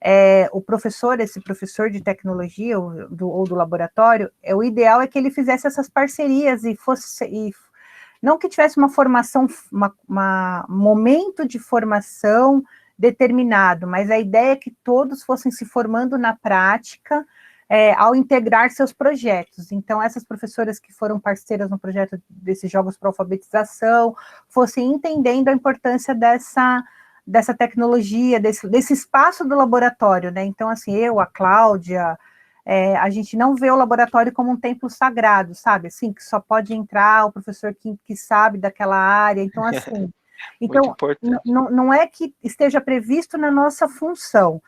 esse professor de tecnologia ou do laboratório, o ideal é que ele fizesse essas parcerias não que tivesse uma formação, um momento de formação determinado, mas a ideia é que todos fossem se formando na prática ao integrar seus projetos. Então, essas professoras que foram parceiras no projeto desses jogos para alfabetização, fossem entendendo a importância dessa tecnologia, desse espaço do laboratório, né? Então, assim, a Cláudia, a gente não vê o laboratório como um templo sagrado, sabe? Assim, que só pode entrar o professor que sabe daquela área. Então, assim... Então, não é que esteja previsto na nossa função,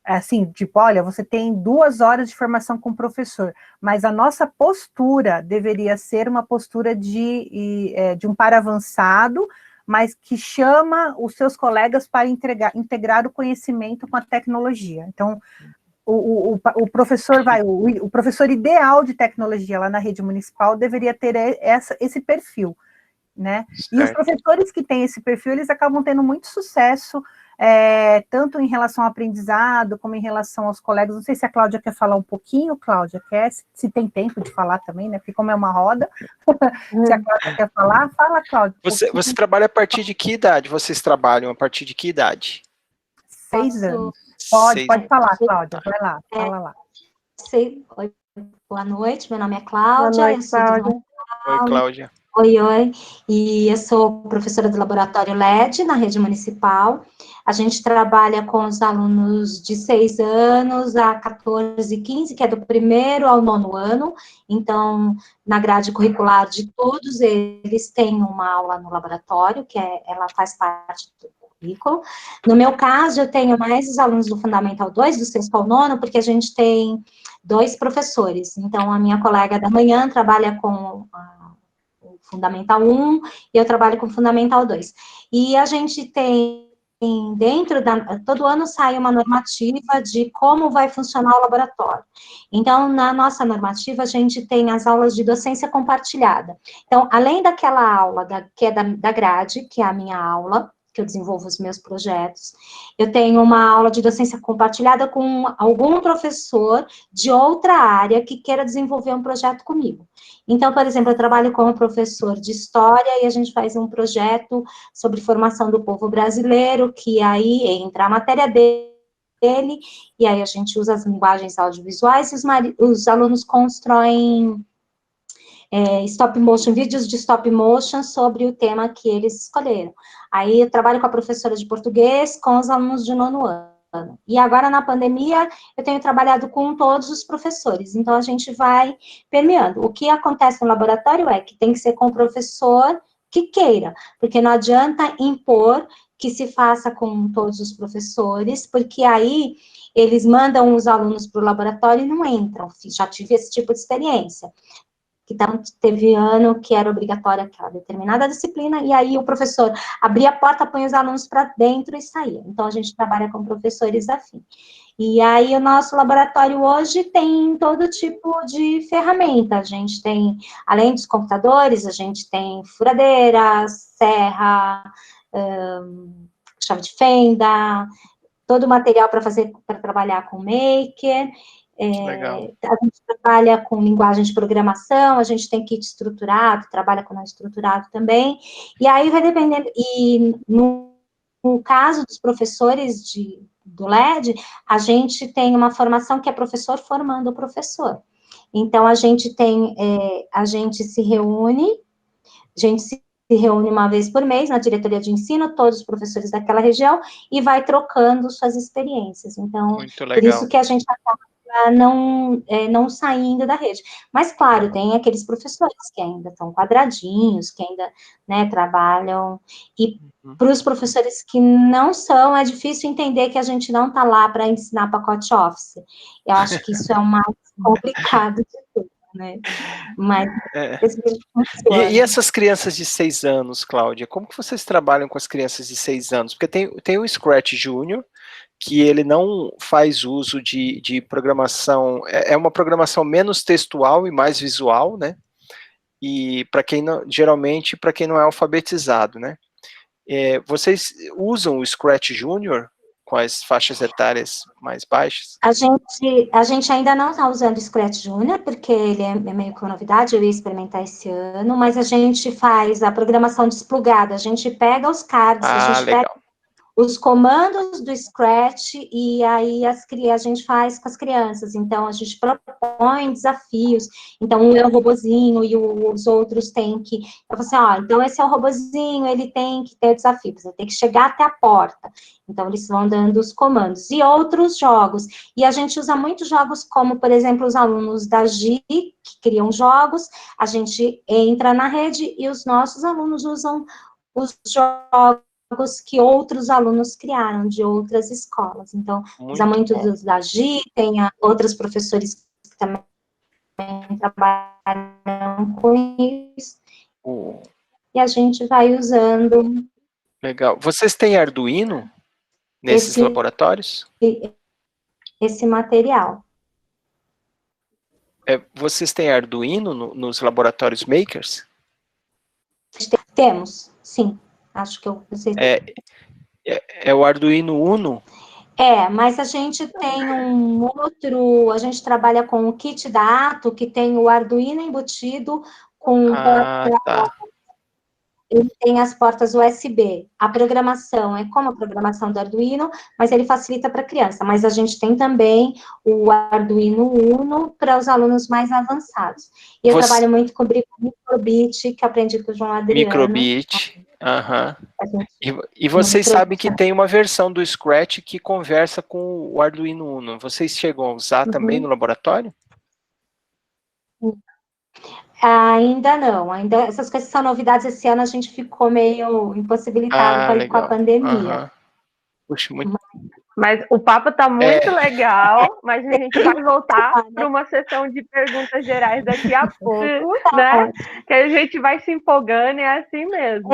assim, tipo, olha, você tem 2 horas de formação com o professor, mas a nossa postura deveria ser uma postura de um par avançado, mas que chama os seus colegas para integrar o conhecimento com a tecnologia. Então, o professor ideal de tecnologia lá na rede municipal deveria ter esse perfil, né? E os professores que têm esse perfil, eles acabam tendo muito sucesso, tanto em relação ao aprendizado, como em relação aos colegas. Não sei se a Cláudia quer falar um pouquinho, Cláudia, se tem tempo de falar também, né? Porque como é uma roda, se a Cláudia quer falar, fala, Cláudia. Você trabalha a partir de que idade? Vocês trabalham a partir de que idade? 6 anos. Pode falar, Cláudia, vai lá, fala lá. Oi, boa noite, meu nome é Cláudia. Boa noite, Cláudia. Oi, Cláudia. Oi, e eu sou professora do Laboratório LED na rede municipal. A gente trabalha com os alunos de 6 anos a 14 e 15, que é do 1º ao 9º ano. Então, na grade curricular de todos eles tem uma aula no laboratório, ela faz parte do currículo. No meu caso, eu tenho mais os alunos do Fundamental 2, do 6º ao 9º, porque a gente tem 2 professores. Então, a minha colega da manhã trabalha com o Fundamental 1 e eu trabalho com o Fundamental 2. E a gente tem, todo ano sai uma normativa de como vai funcionar o laboratório. Então, na nossa normativa, a gente tem as aulas de docência compartilhada. Então, além daquela aula que é da grade, que é a minha aula, que eu desenvolvo os meus projetos, eu tenho uma aula de docência compartilhada com algum professor de outra área que queira desenvolver um projeto comigo. Então, por exemplo, eu trabalho com um professor de história e a gente faz um projeto sobre formação do povo brasileiro, que aí entra a matéria dele, e aí a gente usa as linguagens audiovisuais e os alunos constroem vídeos de stop motion sobre o tema que eles escolheram. Aí eu trabalho com a professora de português, com os alunos de 9º ano. E agora, na pandemia, eu tenho trabalhado com todos os professores. Então, a gente vai permeando. O que acontece no laboratório é que tem que ser com o professor que queira, porque não adianta impor que se faça com todos os professores, porque aí eles mandam os alunos para o laboratório e não entram. Já tive esse tipo de experiência. Então, teve ano que era obrigatória aquela determinada disciplina, e aí o professor abria a porta, põe os alunos para dentro e saía. Então, a gente trabalha com professores afim. E aí, o nosso laboratório hoje tem todo tipo de ferramenta. A gente tem, além dos computadores, a gente tem furadeira, serra, chave de fenda, todo o material para trabalhar com maker. Legal. A gente trabalha com linguagem de programação, a gente tem kit estruturado, trabalha com não estruturado também, e aí vai dependendo, e no caso dos professores do LED, a gente tem uma formação que é professor formando o professor. Então, a gente se reúne uma vez por mês na diretoria de ensino, todos os professores daquela região, e vai trocando suas experiências. Então, Muito por isso legal. que a gente acaba não saindo da rede. Mas, claro, tem aqueles professores que ainda estão quadradinhos, que ainda, né, trabalham, e para os professores que não são, é difícil entender que a gente não está lá para ensinar pacote Office. Eu acho que isso é o mais complicado de tudo, né? Mas E essas crianças de 6 anos, Cláudia, como que vocês trabalham com as crianças de 6 anos? Porque tem o Scratch Júnior, que ele não faz uso de programação, é uma programação menos textual e mais visual, né? E para quem não, geralmente para quem não é alfabetizado, né? Vocês usam o Scratch Júnior com as faixas etárias mais baixas? A gente ainda não está usando o Scratch Junior, porque ele é meio que uma novidade, eu ia experimentar esse ano, mas a gente faz a programação desplugada, a gente pega os cards, a gente legal. pega os comandos do Scratch, e aí a gente faz com as crianças. Então, a gente propõe desafios. Então, um é o robozinho e os outros têm que... Eu falo assim, então esse é o robozinho, ele tem que ter o desafio, você tem que chegar até a porta. Então, eles vão dando os comandos. E outros jogos. E a gente usa muitos jogos como, por exemplo, os alunos da GI, que criam jogos, a gente entra na rede e os nossos alunos usam os jogos que outros alunos criaram, de outras escolas. Então, usa muito dos da GI, tem outros professores que também trabalham com isso, e a gente vai usando... Legal. Vocês têm Arduino nesses laboratórios? Esse material. Vocês têm Arduino nos laboratórios makers? Temos, sim. Acho que eu sei. É o Arduino Uno? Mas a gente tem um outro, a gente trabalha com o kit da Ato, que tem o Arduino embutido com... Ele tem as portas USB. A programação é como a programação do Arduino, mas ele facilita para a criança. Mas a gente tem também o Arduino Uno para os alunos mais avançados. E eu trabalho muito com o Microbit, que aprendi com o João Adriano. Microbit, E vocês sabem que tem uma versão do Scratch que conversa com o Arduino Uno. Vocês chegam a usar também no laboratório? Ainda não, essas coisas são novidades. Esse ano a gente ficou meio impossibilitado com a pandemia. Puxa, muito... Mas o papo está muito legal, mas a gente vai voltar para uma sessão de perguntas gerais daqui a pouco, né? Que a gente vai se empolgando e é assim mesmo.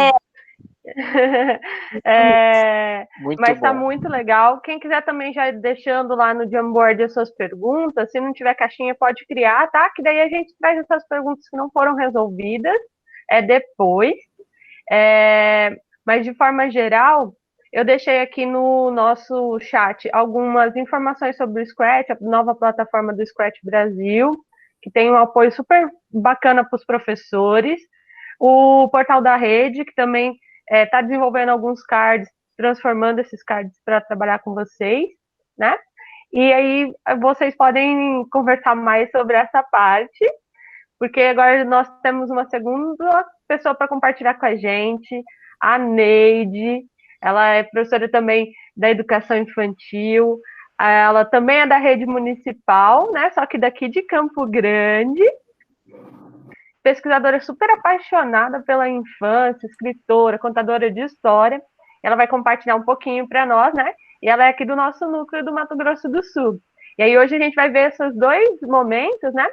Mas está muito legal. Quem quiser também já deixando lá no Jamboard as suas perguntas, se não tiver caixinha pode criar, tá? Que daí a gente traz essas perguntas que não foram resolvidas depois. Mas de forma geral, eu deixei aqui no nosso chat algumas informações sobre o Scratch, a nova plataforma do Scratch Brasil, que tem um apoio super bacana para os professores. O portal da rede, que também está desenvolvendo alguns cards, transformando esses cards para trabalhar com vocês, né? E aí vocês podem conversar mais sobre essa parte, porque agora nós temos uma segunda pessoa para compartilhar com a gente, a Neide. Ela é professora também da educação infantil, ela também é da rede municipal, né? Só que daqui de Campo Grande. Pesquisadora super apaixonada pela infância, escritora, contadora de história. Ela vai compartilhar um pouquinho para nós, né? E ela é aqui do nosso núcleo do Mato Grosso do Sul. E aí hoje a gente vai ver esses dois momentos, né?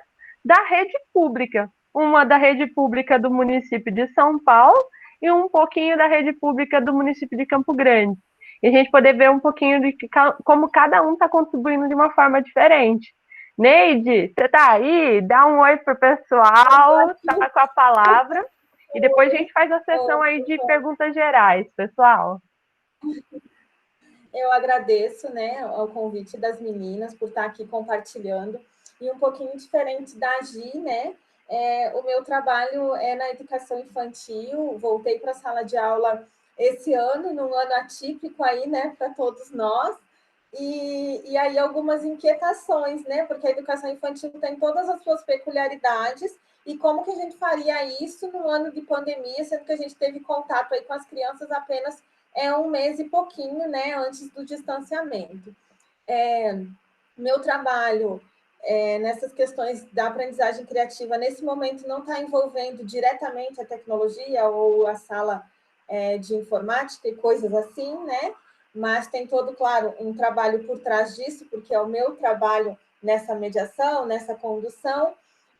Da rede pública. uma da rede pública do município de São Paulo e um pouquinho da rede pública do município de Campo Grande. E a gente poder ver um pouquinho de como cada um está contribuindo de uma forma diferente. Neide, você está aí? Dá um oi para o pessoal, está com a palavra. E depois a gente faz a sessão aí de perguntas gerais, pessoal. Eu agradeço, né, ao convite das meninas por estar aqui compartilhando. E um pouquinho diferente da Gi, né? O meu trabalho é na educação infantil. Voltei para a sala de aula esse ano, num ano atípico aí, né, para todos nós. E aí algumas inquietações, né? Porque a educação infantil tem todas as suas peculiaridades. E como que a gente faria isso no ano de pandemia, sendo que a gente teve contato aí com as crianças apenas um mês e pouquinho, né, antes do distanciamento. Meu trabalho nessas questões da aprendizagem criativa, nesse momento, não está envolvendo diretamente a tecnologia ou a sala de informática e coisas assim, né? Mas tem todo, claro, um trabalho por trás disso, porque é o meu trabalho nessa mediação, nessa condução,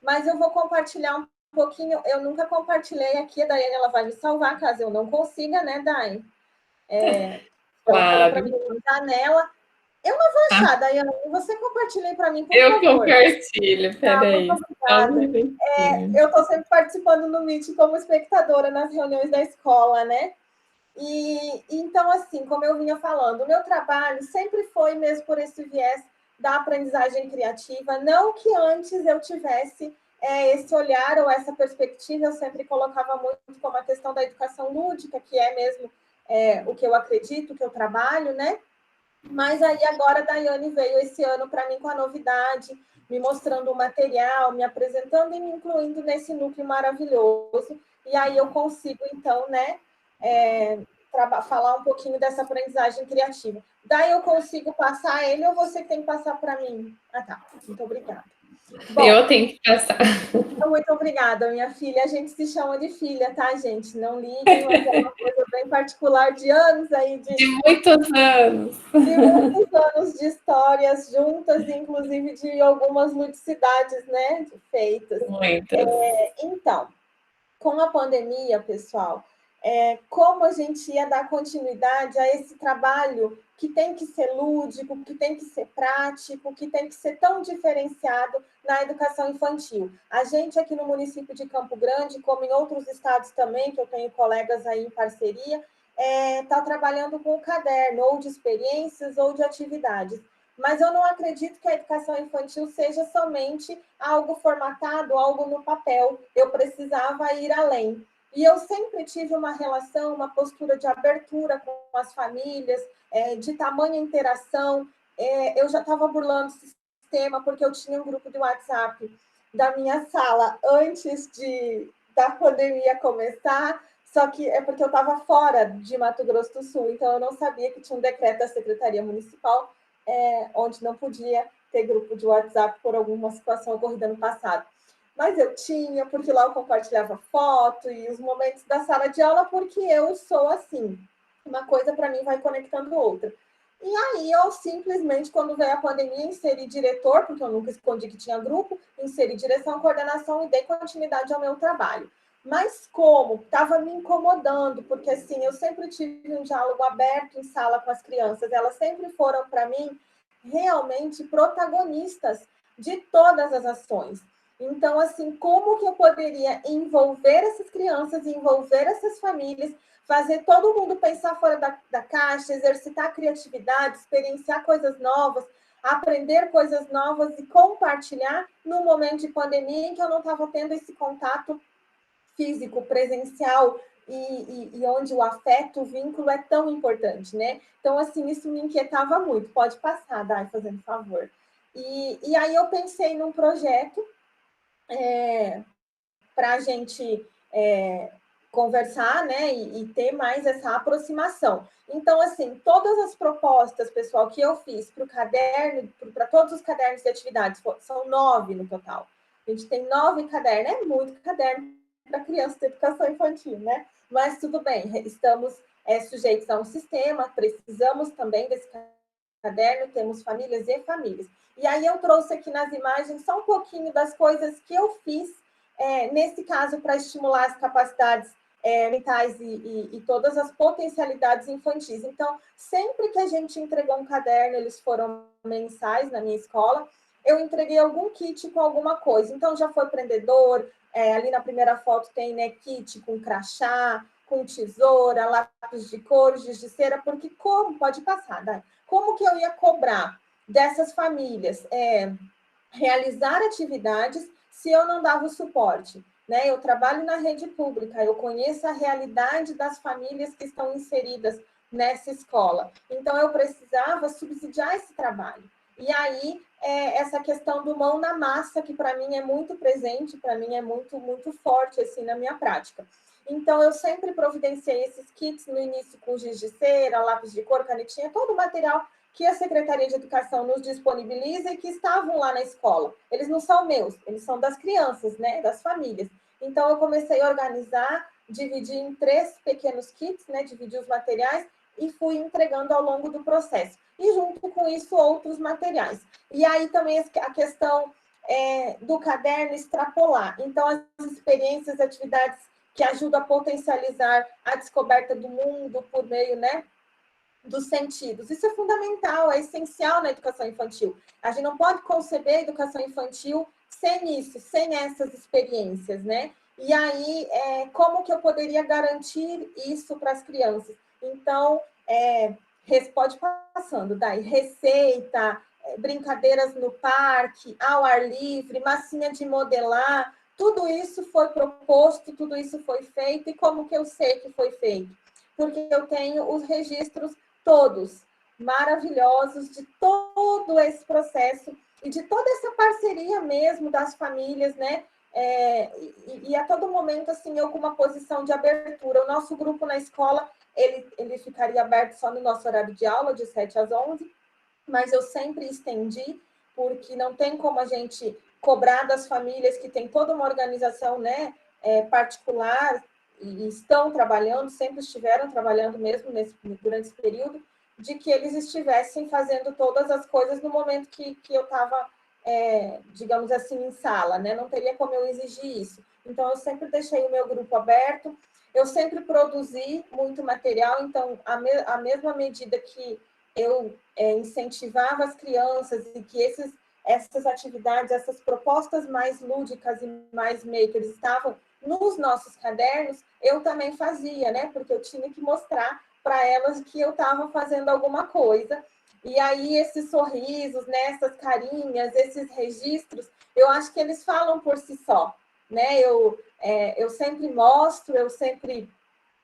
mas eu vou compartilhar um pouquinho, eu nunca compartilhei aqui, a Daiane ela vai me salvar, caso eu não consiga, né, Dai? Ela falou para mim mandar nela. Eu não vou achar, Daiane, você compartilhe para mim, por favor. Eu compartilho, peraí. Eu estou sempre participando no Meet como espectadora nas reuniões da escola, né? E então, assim, como eu vinha falando, o meu trabalho sempre foi mesmo por esse viés da aprendizagem criativa, não que antes eu tivesse esse olhar ou essa perspectiva, eu sempre colocava muito como a questão da educação lúdica, que é mesmo o que eu acredito, o que eu trabalho, né? Mas aí agora a Daiane veio esse ano para mim com a novidade, me mostrando o material, me apresentando e me incluindo nesse núcleo maravilhoso. E aí eu consigo, então, né, falar um pouquinho dessa aprendizagem criativa. Daí eu consigo passar ele ou você tem que passar para mim? Ah, tá. Muito obrigada. Bom, eu tenho que passar. Muito obrigada, minha filha. A gente se chama de filha, tá, gente? Não liguem, mas é uma coisa bem particular de anos aí. De muitos anos. De muitos anos de histórias juntas, inclusive de algumas ludicidades, né, feitas. Muitas. Então, com a pandemia, pessoal, como a gente ia dar continuidade a esse trabalho que tem que ser lúdico, que tem que ser prático, que tem que ser tão diferenciado na educação infantil. A gente aqui no município de Campo Grande, como em outros estados também, que eu tenho colegas aí em parceria, está trabalhando com o caderno, ou de experiências, ou de atividades. Mas eu não acredito que a educação infantil seja somente algo formatado, algo no papel. Eu precisava ir além. E eu sempre tive uma relação, uma postura de abertura com as famílias, de tamanha interação. Eu já estava burlando o sistema, porque eu tinha um grupo de WhatsApp da minha sala antes da pandemia começar, só que é porque eu estava fora de Mato Grosso do Sul, então eu não sabia que tinha um decreto da Secretaria Municipal onde não podia ter grupo de WhatsApp por alguma situação ocorrida no passado. Mas eu tinha, porque lá eu compartilhava foto e os momentos da sala de aula, porque eu sou assim. Uma coisa, para mim, vai conectando outra. E aí, eu simplesmente, quando veio a pandemia, inseri diretor, porque eu nunca escondi que tinha grupo, inseri direção, coordenação e dei continuidade ao meu trabalho. Mas como estava me incomodando, porque assim, eu sempre tive um diálogo aberto em sala com as crianças, elas sempre foram, para mim, realmente protagonistas de todas as ações. Então, assim, como que eu poderia envolver essas crianças, envolver essas famílias, fazer todo mundo pensar fora da caixa, exercitar a criatividade, experienciar coisas novas, aprender coisas novas e compartilhar num momento de pandemia em que eu não estava tendo esse contato físico, presencial, e onde o afeto, o vínculo é tão importante, né? Então, assim, isso me inquietava muito. Pode passar, Dai, fazendo favor. E aí eu pensei num projeto para a gente conversar, né, e ter mais essa aproximação. Então, assim, todas as propostas, pessoal, que eu fiz para o caderno, para todos os cadernos de atividades, são 9 no total. A gente tem 9 cadernos, é muito caderno para criança de educação infantil, né? Mas tudo bem, estamos sujeitos a um sistema, precisamos também desse caderno, temos famílias e famílias. E aí eu trouxe aqui nas imagens só um pouquinho das coisas que eu fiz nesse caso, para estimular as capacidades mentais e todas as potencialidades infantis. Então, sempre que a gente entregou um caderno, eles foram mensais na minha escola, eu entreguei algum kit com alguma coisa. Então, já foi prendedor, ali na primeira foto tem, né, kit com crachá, com tesoura, lápis de cor, giz de cera, porque como, pode passar, Dai, como que eu ia cobrar dessas famílias realizar atividades se eu não dava o suporte? Né? Eu trabalho na rede pública, eu conheço a realidade das famílias que estão inseridas nessa escola. Então, eu precisava subsidiar esse trabalho. E aí, essa questão do mão na massa, que para mim é muito presente, para mim é muito, muito forte assim, na minha prática. Então, eu sempre providenciei esses kits no início com giz de cera, lápis de cor, canetinha, todo o material que a Secretaria de Educação nos disponibiliza e que estavam lá na escola. Eles não são meus, eles são das crianças, né, das famílias. Então, eu comecei a organizar, dividir em 3 pequenos kits, né, dividir os materiais e fui entregando ao longo do processo. E, junto com isso, outros materiais. E aí, também, a questão do caderno extrapolar. Então, as experiências, atividades que ajudam a potencializar a descoberta do mundo por meio, né, dos sentidos. Isso é fundamental, é essencial na educação infantil. A gente não pode conceber a educação infantil sem isso, sem essas experiências, né? E aí, como que eu poderia garantir isso para as crianças? Então, pode passando, daí, receita, brincadeiras no parque, ao ar livre, massinha de modelar, tudo isso foi proposto, tudo isso foi feito. E como que eu sei que foi feito? Porque eu tenho os registros todos maravilhosos de todo esse processo e de toda essa parceria mesmo das famílias, né? E a todo momento, assim, eu com uma posição de abertura. O nosso grupo na escola, ele ficaria aberto só no nosso horário de aula, de 7 às 11, mas eu sempre estendi, porque não tem como a gente cobrar das famílias que tem toda uma organização, né, particular, e estão trabalhando, sempre estiveram trabalhando mesmo durante esse período, de que eles estivessem fazendo todas as coisas no momento que eu estava, digamos assim, em sala, né? Não teria como eu exigir isso. Então, eu sempre deixei o meu grupo aberto, eu sempre produzi muito material, então, a mesma medida que eu incentivava as crianças e que essas atividades, essas propostas mais lúdicas e mais makers estavam nos nossos cadernos, eu também fazia, né? Porque eu tinha que mostrar para elas que eu estava fazendo alguma coisa. E aí, esses sorrisos, né? Essas carinhas, esses registros, eu acho que eles falam por si só, né? Eu sempre mostro, eu sempre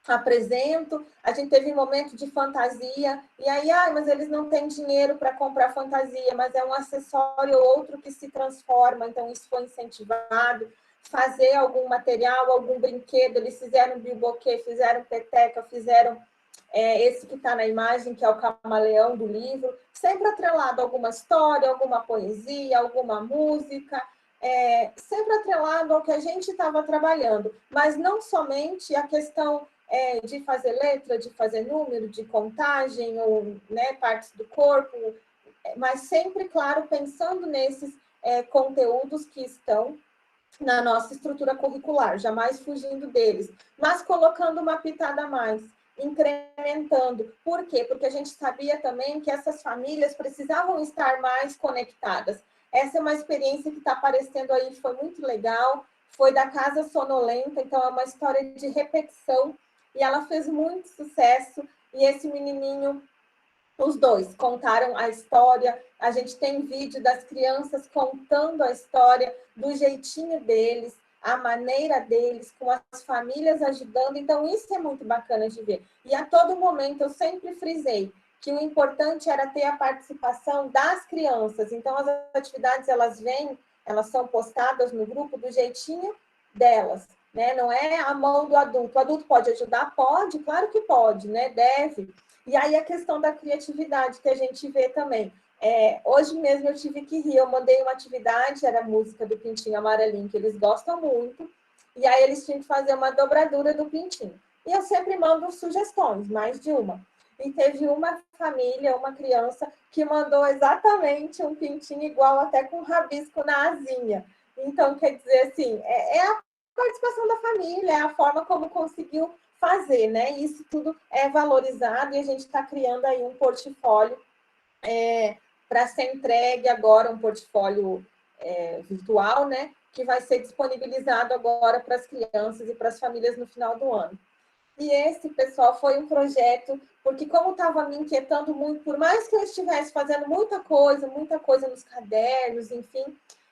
apresento. A gente teve um momento de fantasia, e aí, mas eles não têm dinheiro para comprar fantasia, mas é um acessório ou outro que se transforma, então isso foi incentivado. Fazer algum material, algum brinquedo, eles fizeram bilboquê, fizeram peteca, fizeram esse que está na imagem, que é o camaleão do livro, sempre atrelado a alguma história, alguma poesia, alguma música, sempre atrelado ao que a gente estava trabalhando, mas não somente a questão de fazer letra, de fazer número, de contagem, ou, né, partes do corpo, mas sempre, claro, pensando nesses conteúdos que estão na nossa estrutura curricular, jamais fugindo deles, mas colocando uma pitada a mais, incrementando. Por quê? Porque a gente sabia também que essas famílias precisavam estar mais conectadas. Essa é uma experiência que está aparecendo aí, foi muito legal, foi da Casa Sonolenta, então é uma história de repetição, e ela fez muito sucesso, e esse menininho, os dois contaram a história, a gente tem vídeo das crianças contando a história do jeitinho deles, a maneira deles, com as famílias ajudando, então isso é muito bacana de ver. E a todo momento eu sempre frisei que o importante era ter a participação das crianças, então as atividades elas são postadas no grupo do jeitinho delas, né? Não é a mão do adulto. O adulto pode ajudar? Pode, claro que pode, né? Deve. E aí a questão da criatividade que a gente vê também. Hoje mesmo eu tive que rir, eu mandei uma atividade, era a música do Pintinho Amarelinho, que eles gostam muito, e aí eles tinham que fazer uma dobradura do Pintinho. E eu sempre mando sugestões, mais de uma. E teve uma família, uma criança, que mandou exatamente um pintinho igual, até com rabisco na asinha. Então, quer dizer, assim, é a participação da família, é a forma como conseguiu fazer, né? Isso tudo é valorizado e a gente está criando aí um portfólio para ser entregue agora, um portfólio virtual, né? Que vai ser disponibilizado agora para as crianças e para as famílias no final do ano. E esse, pessoal, foi um projeto, porque como estava me inquietando muito, por mais que eu estivesse fazendo muita coisa nos cadernos, enfim,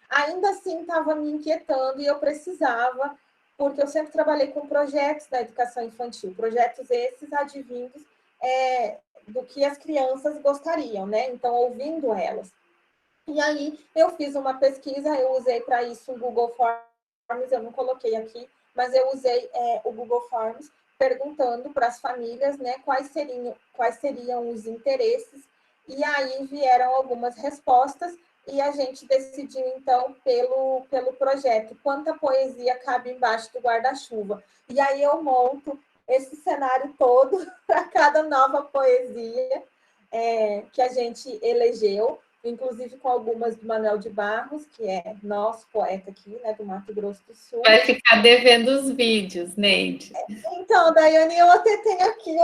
ainda assim estava me inquietando e eu precisava, porque eu sempre trabalhei com projetos da educação infantil, projetos esses advindos do que as crianças gostariam, né? Então, ouvindo elas. E aí, eu fiz uma pesquisa, eu usei para isso o Google Forms, eu não coloquei aqui, mas eu usei o Google Forms, perguntando para as famílias, né, quais seriam os interesses, e aí vieram algumas respostas, e a gente decidiu, então, pelo projeto, quanta poesia cabe embaixo do guarda-chuva. E aí eu monto esse cenário todo para cada nova poesia que a gente elegeu, inclusive com algumas do Manuel de Barros, que é nosso poeta aqui, né, do Mato Grosso do Sul. Vai ficar devendo os vídeos, Neide. Então, Daiane, eu até tenho aqui,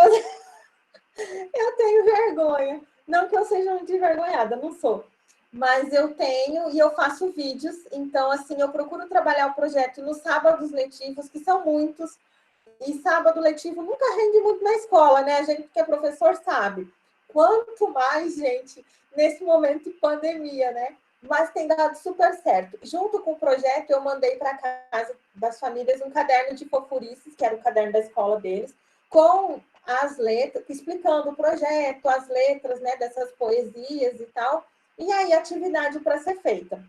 eu tenho vergonha. Não que eu seja muito envergonhada, não sou. Mas eu tenho e eu faço vídeos. Então, assim, eu procuro trabalhar o projeto nos sábados letivos, que são muitos. E sábado letivo nunca rende muito na escola, né? A gente que é professor sabe. Quanto mais, gente, nesse momento de pandemia, né? Mas tem dado super certo. Junto com o projeto, eu mandei para casa das famílias um caderno de fofurices, que era o caderno da escola deles, com as letras, explicando o projeto, as letras, né, dessas poesias e tal. E aí, atividade para ser feita.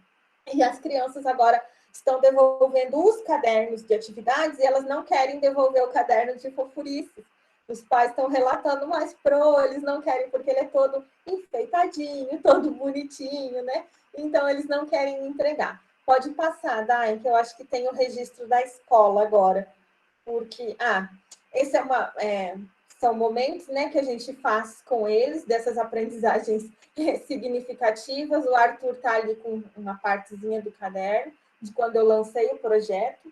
E as crianças agora estão devolvendo os cadernos de atividades e elas não querem devolver o caderno de fofurices. Os pais estão relatando mais eles não querem porque ele é todo enfeitadinho, todo bonitinho, né? Então, eles não querem entregar. Pode passar, Dai, que eu acho que tem o registro da escola agora. Porque, esse são momentos, né, que a gente faz com eles, dessas aprendizagens significativas. O Arthur está ali com uma partezinha do caderno, de quando eu lancei o projeto.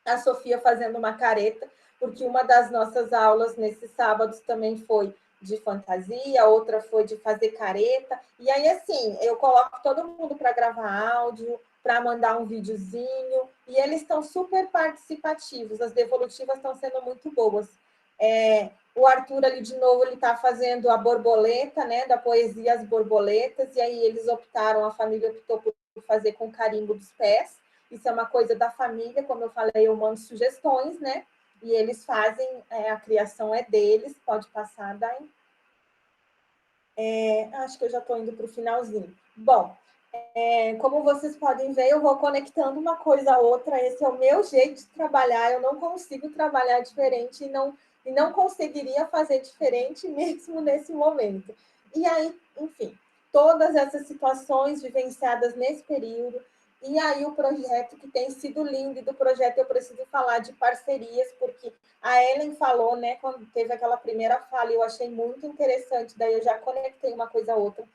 A Sofia fazendo uma careta, porque uma das nossas aulas nesses sábados também foi de fantasia, outra foi de fazer careta. E aí, assim, eu coloco todo mundo para gravar áudio, para mandar um videozinho, e eles estão super participativos, as devolutivas estão sendo muito boas. O Arthur ali, de novo, ele está fazendo a borboleta, né, da poesia As Borboletas, e aí eles optaram, a família optou por fazer com carimbo dos pés. Isso é uma coisa da família, como eu falei, eu mando sugestões, né, e eles fazem, a criação é deles, pode passar, Dai. Acho que eu já estou indo para o finalzinho. Bom, como vocês podem ver, eu vou conectando uma coisa a outra, esse é o meu jeito de trabalhar, eu não consigo trabalhar diferente e não conseguiria fazer diferente mesmo nesse momento. E aí, enfim, todas essas situações vivenciadas nesse período, e aí o projeto que tem sido lindo, e do projeto eu preciso falar de parcerias, porque a Ellen falou, né, quando teve aquela primeira fala, eu achei muito interessante, daí eu já conectei uma coisa a outra,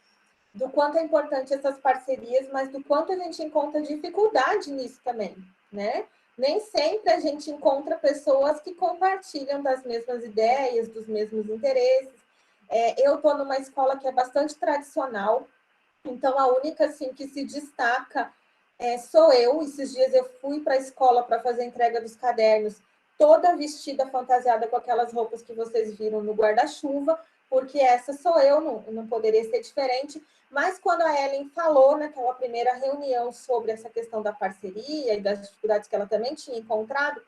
do quanto é importante essas parcerias, mas do quanto a gente encontra dificuldade nisso também, né? Nem sempre a gente encontra pessoas que compartilham das mesmas ideias, dos mesmos interesses. Eu estou numa escola que é bastante tradicional, então a única assim, que se destaca sou eu. Esses dias eu fui para a escola para fazer a entrega dos cadernos, toda vestida, fantasiada com aquelas roupas que vocês viram no guarda-chuva, porque essa sou eu, não poderia ser diferente. Mas quando a Ellen falou naquela primeira reunião sobre essa questão da parceria e das dificuldades que ela também tinha encontrado,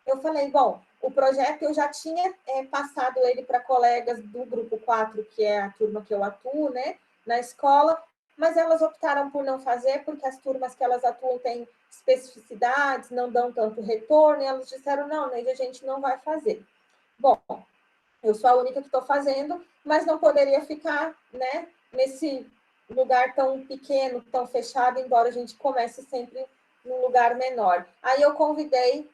eu falei, bom, o projeto eu já tinha passado ele para colegas do grupo 4, que é a turma que eu atuo, né, na escola, mas elas optaram por não fazer, porque as turmas que elas atuam têm especificidades, não dão tanto retorno, e elas disseram, não, Neide, a gente não vai fazer. Bom, eu sou a única que estou fazendo, mas não poderia ficar, né, nesse lugar tão pequeno, tão fechado, embora a gente comece sempre num lugar menor. Aí eu convidei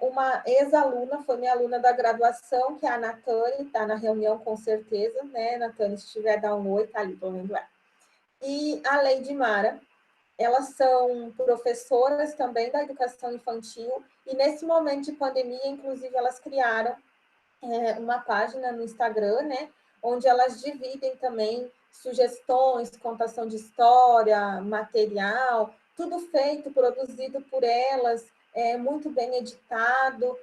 uma ex-aluna, foi minha aluna da graduação, que é a Natane, está na reunião com certeza, né, Natane, se tiver, dá um oi, tá ali, estou vendo ela. E a Leide Mara, elas são professoras também da educação infantil, e nesse momento de pandemia, inclusive, elas criaram uma página no Instagram, né, onde elas dividem também sugestões, contação de história, material, tudo feito, produzido por elas, muito bem editado,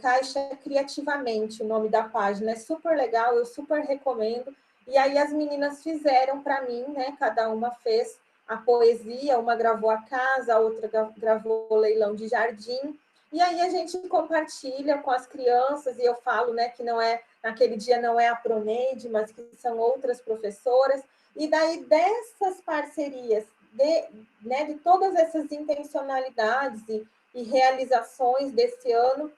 Caixa Criativamente, o nome da página, é super legal, eu super recomendo. E aí as meninas fizeram para mim, né, cada uma fez a poesia, uma gravou a casa, a outra gravou o leilão de jardim, e aí a gente compartilha com as crianças, e eu falo, né, que não é, naquele dia não é a Proneide, mas que são outras professoras, e daí dessas parcerias, de todas essas intencionalidades e realizações desse ano,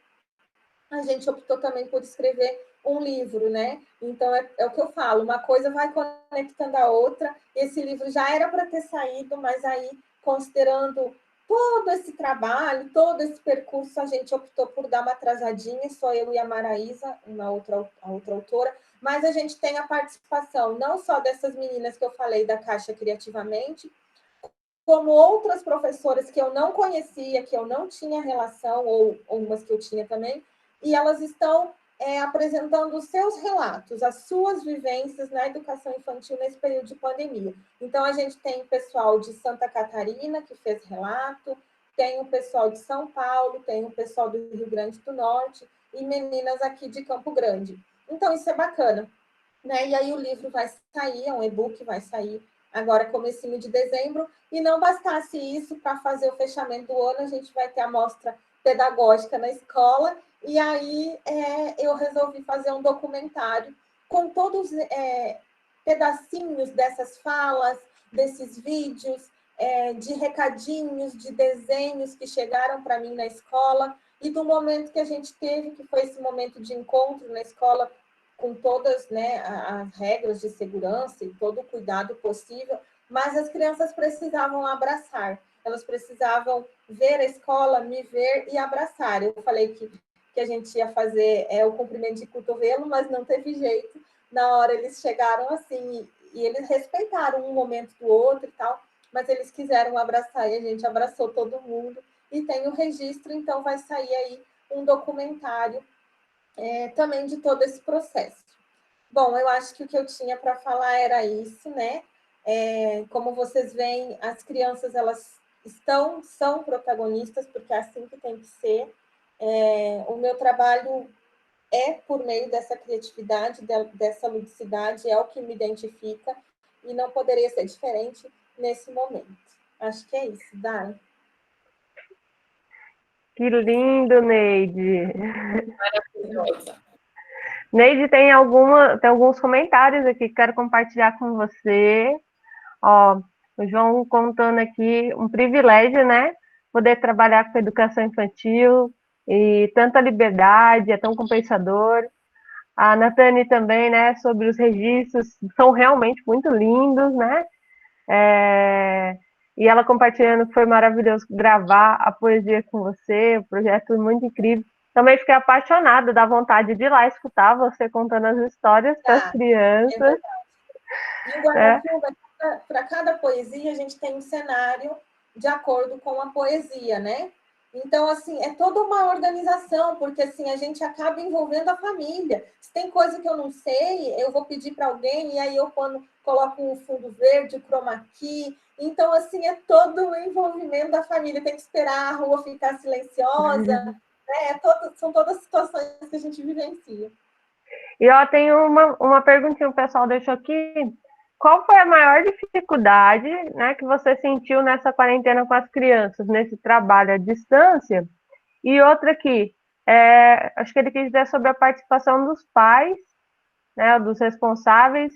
a gente optou também por escrever um livro, né? Então, é o que eu falo, uma coisa vai conectando a outra, esse livro já era para ter saído, mas aí, considerando todo esse trabalho, todo esse percurso, a gente optou por dar uma atrasadinha, só eu e a Maraísa, a outra autora, mas a gente tem a participação não só dessas meninas que eu falei da Caixa Criativamente, como outras professoras que eu não conhecia, que eu não tinha relação, ou umas que eu tinha também, e elas estão apresentando os seus relatos, as suas vivências na educação infantil nesse período de pandemia. Então, a gente tem o pessoal de Santa Catarina, que fez relato, tem o pessoal de São Paulo, tem o pessoal do Rio Grande do Norte, e meninas aqui de Campo Grande. Então, isso é bacana, né? E aí o livro vai sair, um e-book vai sair agora comecinho de dezembro, e não bastasse isso, para fazer o fechamento do ano, a gente vai ter a mostra pedagógica na escola, e aí eu resolvi fazer um documentário com todos pedacinhos dessas falas, desses vídeos, de recadinhos, de desenhos que chegaram para mim na escola, e do momento que a gente teve, que foi esse momento de encontro na escola, com todas, né, as regras de segurança e todo o cuidado possível, mas as crianças precisavam abraçar, elas precisavam ver a escola, me ver e abraçar. Eu falei que a gente ia fazer o cumprimento de cotovelo, mas não teve jeito. Na hora eles chegaram assim, e eles respeitaram um momento do outro e tal, mas eles quiseram abraçar, e a gente abraçou todo mundo, e tem o registro, então vai sair aí um documentário também de todo esse processo. Bom, eu acho que o que eu tinha para falar era isso, né? Como vocês veem, as crianças, elas são protagonistas, porque é assim que tem que ser. O meu trabalho por meio dessa criatividade, dessa ludicidade, é o que me identifica, e não poderia ser diferente nesse momento. Acho que é isso, Dai. Que lindo, Neide. Maravilhosa. Neide, tem alguns comentários aqui que quero compartilhar com você. Ó, o João contando aqui, um privilégio, né? Poder trabalhar com educação infantil, e tanta liberdade, é tão compensador. A Natane também, né, sobre os registros, são realmente muito lindos, né? E ela compartilhando que foi maravilhoso gravar a poesia com você, o projeto muito incrível. Também fiquei apaixonada, da vontade de ir lá escutar você contando as histórias para as crianças. E o guarda-chuva, para cada poesia, a gente tem um cenário de acordo com a poesia, né? Então, assim, é toda uma organização, porque assim, a gente acaba envolvendo a família. Se tem coisa que eu não sei, eu vou pedir para alguém, e aí eu coloco um fundo verde, o chroma key. Então, assim, é todo o envolvimento da família. Tem que esperar a rua ficar silenciosa, né? São todas situações que a gente vivencia. E ó, tem uma perguntinha que o pessoal deixou aqui. Qual foi a maior dificuldade, né, que você sentiu nessa quarentena com as crianças, nesse trabalho à distância? E outra aqui, acho que ele quis dizer sobre a participação dos pais, né, dos responsáveis.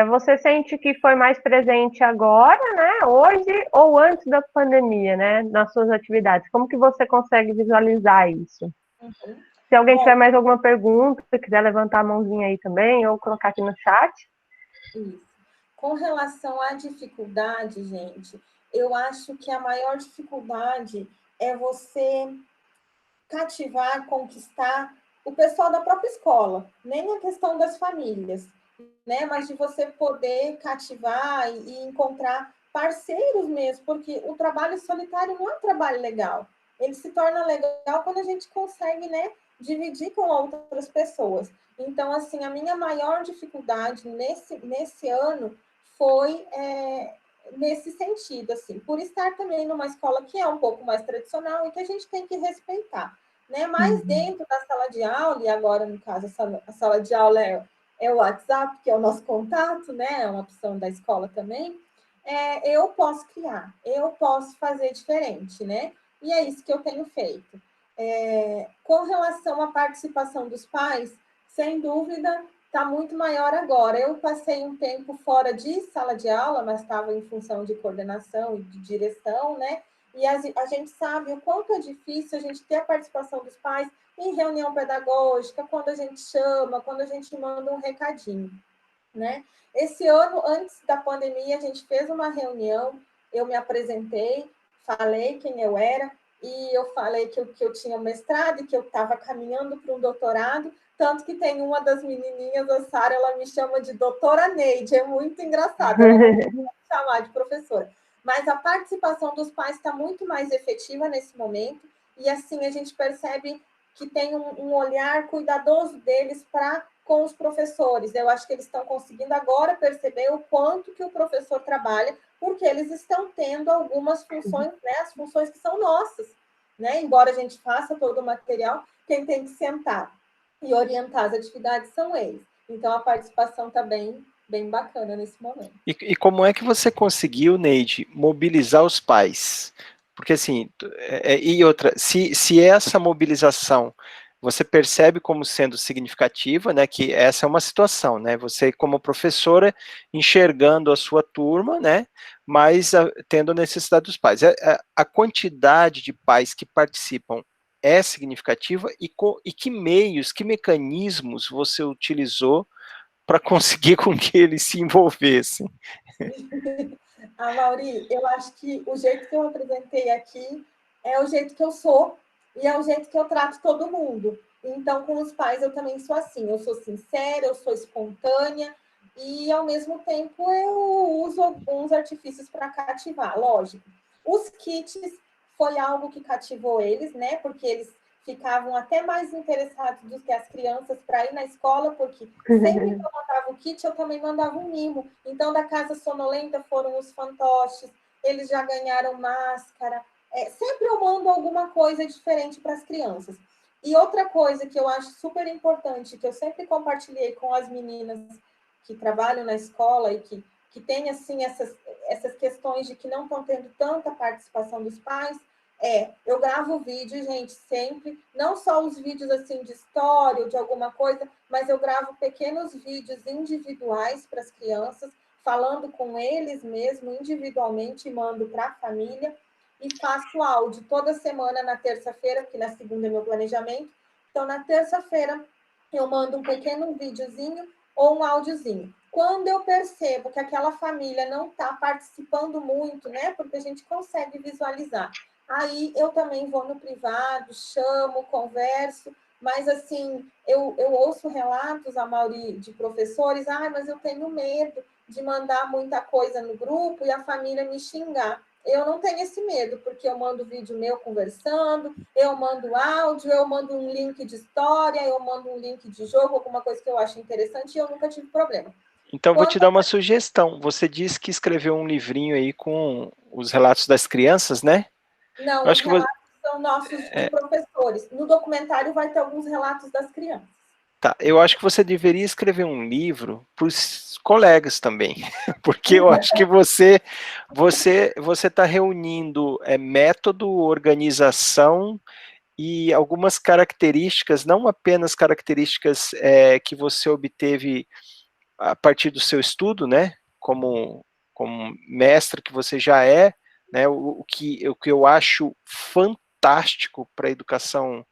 Você sente que foi mais presente agora, né, hoje, ou antes da pandemia, né, nas suas atividades? Como que você consegue visualizar isso? Uhum. Se alguém tiver mais alguma pergunta, se quiser levantar a mãozinha aí também, ou colocar aqui no chat. Isso. Com relação à dificuldade, gente, eu acho que a maior dificuldade é você cativar, conquistar o pessoal da própria escola, nem a questão das famílias, né? Mas de você poder cativar e encontrar parceiros mesmo, porque o trabalho solitário não é um trabalho legal. Ele se torna legal quando a gente consegue, né, dividir com outras pessoas. Então, assim, a minha maior dificuldade nesse ano foi nesse sentido, assim, por estar também numa escola que é um pouco mais tradicional e que a gente tem que respeitar, né? Mas dentro da sala de aula, e agora, no caso, a sala de aula é o WhatsApp, que é o nosso contato, né? É uma opção da escola também. Eu posso criar, eu posso fazer diferente, né? E é isso que eu tenho feito. Com relação à participação dos pais, sem dúvida, está muito maior agora. Eu passei um tempo fora de sala de aula, mas estava em função de coordenação e de direção, né? E a gente sabe o quanto é difícil a gente ter a participação dos pais em reunião pedagógica, quando a gente chama, quando a gente manda um recadinho, né? Esse ano, antes da pandemia, a gente fez uma reunião, eu me apresentei, falei quem eu era, e eu falei que eu tinha mestrado e que eu estava caminhando para um doutorado, tanto que tem uma das menininhas, a Sara, ela me chama de doutora Neide, é muito engraçado, ela não pode me chamar de professora. Mas a participação dos pais está muito mais efetiva nesse momento, e assim a gente percebe que tem um olhar cuidadoso deles com os professores. Eu acho que eles estão conseguindo agora perceber o quanto que o professor trabalha, porque eles estão tendo algumas funções, né, as funções que são nossas, né? Embora a gente faça todo o material, quem tem que sentar e orientar as atividades são eles. Então, a participação está bem bacana nesse momento. E como é que você conseguiu, Neide, mobilizar os pais? Porque assim, e outra, se essa mobilização você percebe como sendo significativa, né, que essa é uma situação, né, você como professora enxergando a sua turma, né, mas tendo a necessidade dos pais. A quantidade de pais que participam é significativa e que meios, que mecanismos você utilizou para conseguir com que eles se envolvessem? Mauri, eu acho que o jeito que eu apresentei aqui é o jeito que eu sou e é o jeito que eu trato todo mundo. Então, com os pais, eu também sou assim. Eu sou sincera, eu sou espontânea e, ao mesmo tempo, eu uso alguns artifícios para cativar, lógico. Os kits foi algo que cativou eles, né? Porque eles ficavam até mais interessados do que as crianças para ir na escola, porque sempre que eu mandava o kit, eu também mandava um mimo. Então, da Casa Sonolenta foram os fantoches, eles já ganharam máscara. Sempre eu mando alguma coisa diferente para as crianças. E outra coisa que eu acho super importante, que eu sempre compartilhei com as meninas que trabalham na escola e que tem, assim, essas questões de que não estão tendo tanta participação dos pais, eu gravo vídeo, gente, sempre, não só os vídeos, assim, de história ou de alguma coisa, mas eu gravo pequenos vídeos individuais para as crianças, falando com eles mesmo, individualmente, e mando para a família, e faço áudio toda semana na terça-feira, porque na segunda é meu planejamento. Então, na terça-feira, eu mando um pequeno videozinho ou um áudiozinho. Quando eu percebo que aquela família não está participando muito, né? Porque a gente consegue visualizar. Aí eu também vou no privado, chamo, converso, mas assim, eu ouço relatos, Mauri, de professores, mas eu tenho medo de mandar muita coisa no grupo e a família me xingar. Eu não tenho esse medo, porque eu mando vídeo meu conversando, eu mando áudio, eu mando um link de história, eu mando um link de jogo, alguma coisa que eu acho interessante, e eu nunca tive problema. Então, vou te dar uma sugestão. Você disse que escreveu um livrinho aí com os relatos das crianças, né? Não, os relatos são nossos de professores. No documentário vai ter alguns relatos das crianças. Tá, eu acho que você deveria escrever um livro para os colegas também, porque eu acho que você está reunindo método, organização e algumas características, não apenas características que você obteve a partir do seu estudo, né, como mestre que você já é, né, o que eu acho fantástico para a educação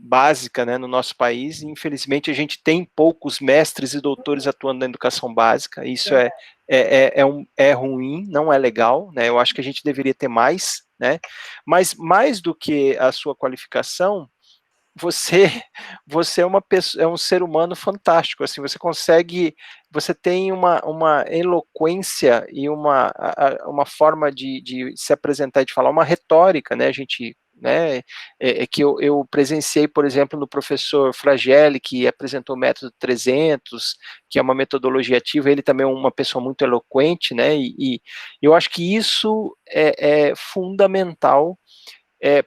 básica, né, no nosso país. Infelizmente, a gente tem poucos mestres e doutores atuando na educação básica, isso é ruim, não é legal, né, eu acho que a gente deveria ter mais, né, mas mais do que a sua qualificação, você é uma pessoa, é um ser humano fantástico, assim, você tem uma eloquência e uma forma de se apresentar e de falar, uma retórica, né, a gente, né, que eu presenciei, por exemplo, no professor Fragelli, que apresentou o método 300, que é uma metodologia ativa, ele também é uma pessoa muito eloquente, né, e eu acho que isso é fundamental,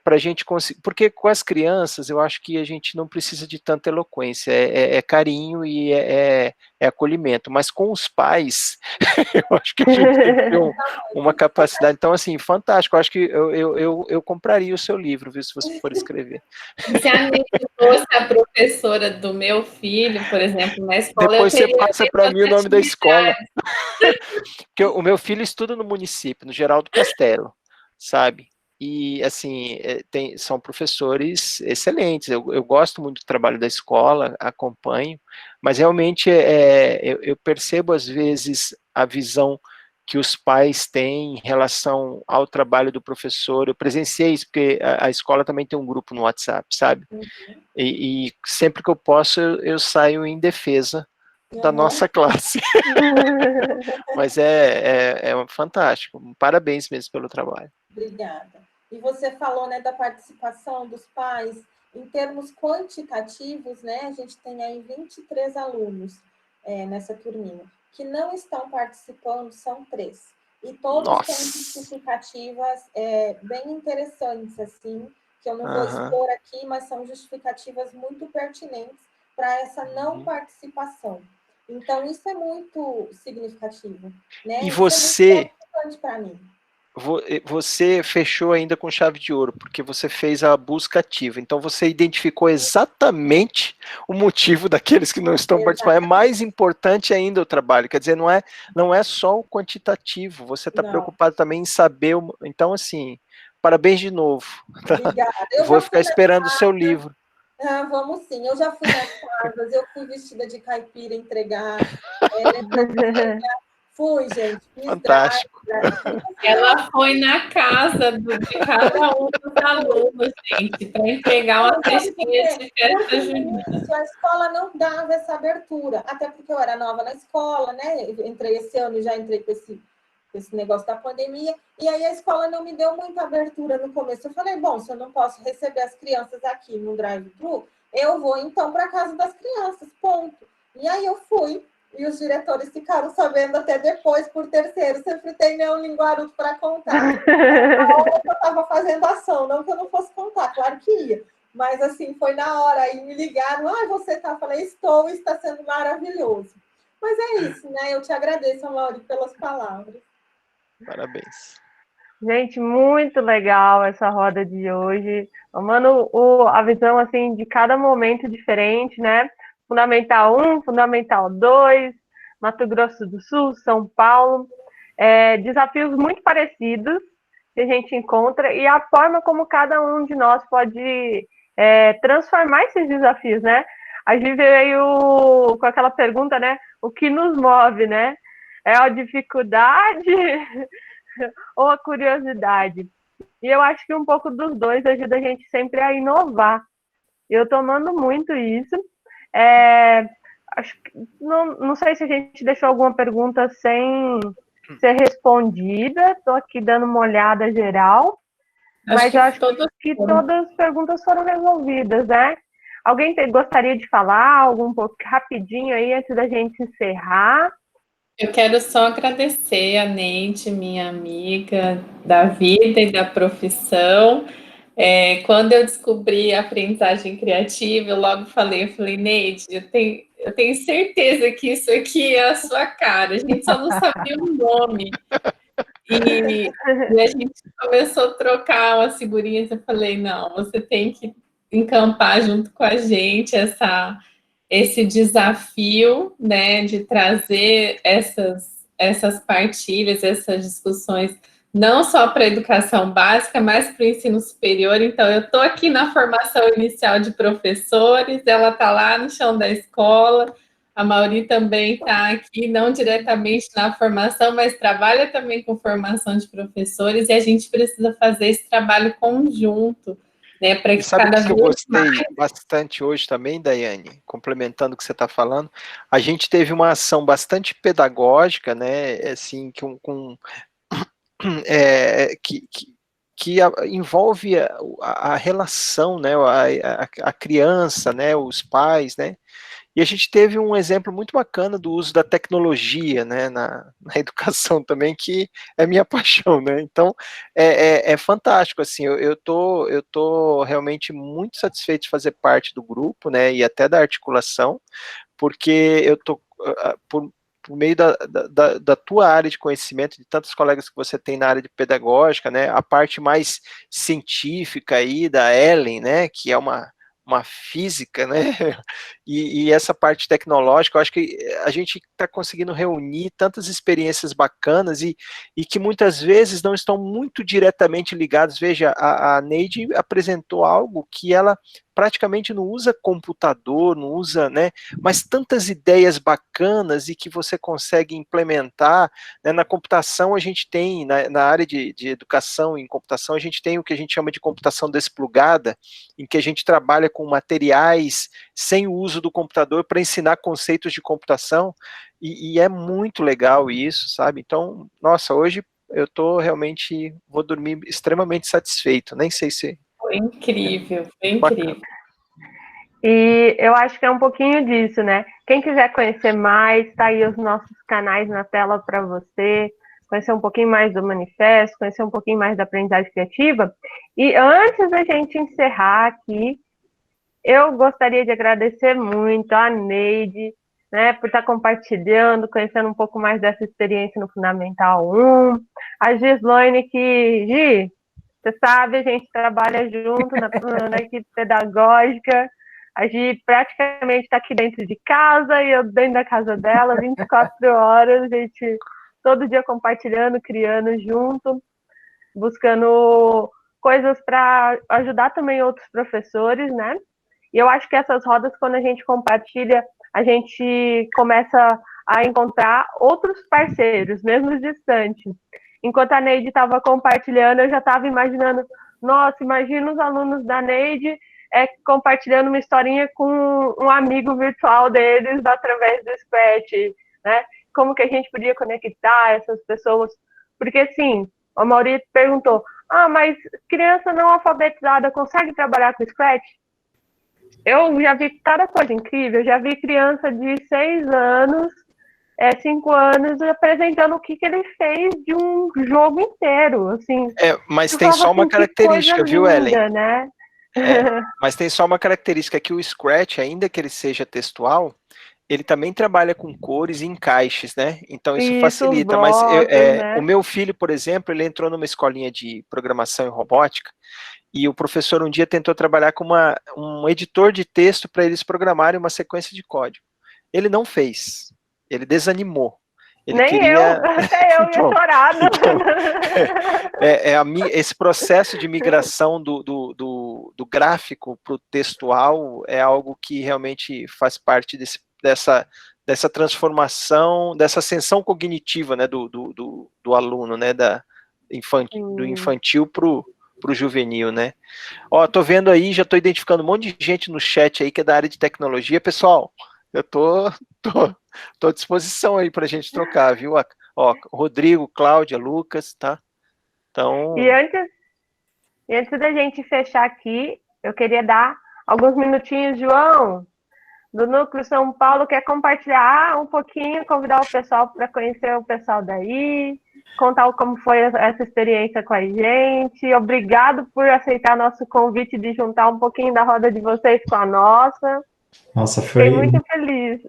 para a gente conseguir, porque com as crianças eu acho que a gente não precisa de tanta eloquência, é carinho e é acolhimento, mas com os pais, eu acho que a gente tem que ter uma capacidade, então assim, fantástico, eu acho que eu compraria o seu livro, viu, se você for escrever. Se a Nete fosse a professora do meu filho, por exemplo, na escola, depois você passa para mim o nome da escola, porque o meu filho estuda no município, no Geraldo Castelo, sabe? E, assim, são professores excelentes, eu gosto muito do trabalho da escola, acompanho, mas realmente eu percebo, às vezes, a visão que os pais têm em relação ao trabalho do professor. Eu presenciei isso, porque a escola também tem um grupo no WhatsApp, sabe? E sempre que eu posso, eu saio em defesa da nossa classe. Mas é fantástico, parabéns mesmo pelo trabalho. Obrigada. E você falou, né, da participação dos pais. Em termos quantitativos, né, a gente tem aí 23 alunos nessa turminha. Que não estão participando, são 3. E todos têm justificativas bem interessantes, assim, que eu não vou expor aqui, mas são justificativas muito pertinentes para essa não participação. Então, isso é muito significativo, né? E isso você... é muito importante para mim. Você fechou ainda com chave de ouro, porque você fez a busca ativa, então você identificou exatamente o motivo daqueles que não estão participando. É mais importante ainda o trabalho, quer dizer, não é só o quantitativo, você está preocupado também em saber, então assim, parabéns de novo. Tá? Obrigada. Vou ficar esperando o seu livro. Vamos sim, eu já fui nas casas, eu fui vestida de caipira entregar, fui, gente. Fantástico. Ela foi na casa de cada um dos alunos, gente, para entregar uma cestinha de festa junina. A escola não dava essa abertura, até porque eu era nova na escola, né? Eu entrei esse ano, já entrei com esse negócio da pandemia, e aí a escola não me deu muita abertura no começo. Eu falei, bom, se eu não posso receber as crianças aqui no drive-thru, eu vou então para a casa das crianças, ponto. E aí eu fui. E os diretores ficaram sabendo até depois, por terceiro. Sempre tem neolinguarudo para contar. Na hora que eu estava fazendo ação, não que eu não fosse contar, claro que ia. Mas, assim, foi na hora. Aí me ligaram, você tá? Eu falei, estou, está sendo maravilhoso. Mas é isso, né? Eu te agradeço, Mauri, pelas palavras. Parabéns. Gente, muito legal essa roda de hoje. Tomando a visão, assim, de cada momento diferente, né? Fundamental 1, Fundamental 2, Mato Grosso do Sul, São Paulo, desafios muito parecidos que a gente encontra e a forma como cada um de nós pode transformar esses desafios, né? A gente veio com aquela pergunta, né? O que nos move, né? É a dificuldade ou a curiosidade? E eu acho que um pouco dos dois ajuda a gente sempre a inovar. Eu tô amando muito isso. Acho que, não sei se a gente deixou alguma pergunta sem ser respondida. Estou aqui dando uma olhada geral, mas eu acho que todas as perguntas foram resolvidas, né? Alguém gostaria de falar algo um pouco rapidinho aí antes da gente encerrar? Eu quero só agradecer a Neide, minha amiga da vida e da profissão. Quando eu descobri a aprendizagem criativa, eu logo falei, Neide, eu tenho certeza que isso aqui é a sua cara, a gente só não sabia o nome. E a gente começou a trocar umas figurinhas, eu falei, não, você tem que encampar junto com a gente esse desafio, né, de trazer essas partilhas, essas discussões, não só para a educação básica, mas para o ensino superior. Então, eu estou aqui na formação inicial de professores, ela está lá no chão da escola, a Mauri também está aqui, não diretamente na formação, mas trabalha também com formação de professores, e a gente precisa fazer esse trabalho conjunto, né, para E que sabe o cada que eu vez gostei mais... bastante hoje também, Daiane, complementando o que você está falando, a gente teve uma ação bastante pedagógica, né, assim, que envolve a relação, né, a criança, né, os pais, né, e a gente teve um exemplo muito bacana do uso da tecnologia, né, na educação também, que é minha paixão, né, então é fantástico, assim, eu tô realmente muito satisfeito de fazer parte do grupo, né, e até da articulação, porque eu tô, por meio da tua área de conhecimento, de tantos colegas que você tem na área de pedagógica, né, a parte mais científica aí da Ellen, né, que é uma física, né, e essa parte tecnológica, eu acho que a gente está conseguindo reunir tantas experiências bacanas e que muitas vezes não estão muito diretamente ligadas. Veja, a Neide apresentou algo que ela praticamente não usa computador, não usa, né, mas tantas ideias bacanas e que você consegue implementar, né, na computação a gente tem, na área de educação em computação, a gente tem o que a gente chama de computação desplugada, em que a gente trabalha com materiais sem o uso do computador para ensinar conceitos de computação, e é muito legal isso, sabe? Então, nossa, hoje eu tô realmente, vou dormir extremamente satisfeito, nem sei se... Foi incrível, foi incrível. E eu acho que é um pouquinho disso, né? Quem quiser conhecer mais, tá aí os nossos canais na tela para você, conhecer um pouquinho mais do manifesto, conhecer um pouquinho mais da aprendizagem criativa. E antes da gente encerrar aqui, eu gostaria de agradecer muito a Neide, né, por estar compartilhando, conhecendo um pouco mais dessa experiência no Fundamental 1. A Gislaine, Gi, você sabe, a gente trabalha junto na equipe pedagógica. A Gi praticamente está aqui dentro de casa e eu dentro da casa dela, 24 horas, a gente todo dia compartilhando, criando junto, buscando coisas para ajudar também outros professores, né? E eu acho que essas rodas, quando a gente compartilha, a gente começa a encontrar outros parceiros, mesmo distantes. Enquanto a Neide estava compartilhando, eu já estava imaginando, nossa, imagina os alunos da Neide compartilhando uma historinha com um amigo virtual deles através do Scratch, né? Como que a gente podia conectar essas pessoas? Porque, assim, a Maurício perguntou, mas criança não alfabetizada consegue trabalhar com Scratch? Eu já vi cada coisa incrível, eu já vi criança de 6 anos, 5 anos, apresentando o que ele fez de um jogo inteiro, assim. Mas tem só uma característica, viu, Ellen? Né? Mas tem só uma característica, que o Scratch, ainda que ele seja textual, ele também trabalha com cores e encaixes, né? Então isso facilita. Blocos, mas né? O meu filho, por exemplo, ele entrou numa escolinha de programação e robótica, e o professor um dia tentou trabalhar com um editor de texto para eles programarem uma sequência de código. Ele não fez, ele desanimou. Ele Nem queria... até eu ia chorar. Esse processo de migração do gráfico para o textual é algo que realmente faz parte dessa transformação, dessa ascensão cognitiva, né, do aluno, né, do infantil para o juvenil, né. Ó, tô vendo aí, já tô identificando um monte de gente no chat aí que é da área de tecnologia. Pessoal, eu tô à disposição aí pra gente trocar, viu? Ó, Rodrigo, Cláudia, Lucas, tá? Então... E antes da gente fechar aqui, eu queria dar alguns minutinhos, João, do Núcleo São Paulo, quer compartilhar um pouquinho, convidar o pessoal para conhecer o pessoal daí, contar como foi essa experiência com a gente. Obrigado por aceitar nosso convite de juntar um pouquinho da roda de vocês com a nossa. Nossa, fiquei muito feliz.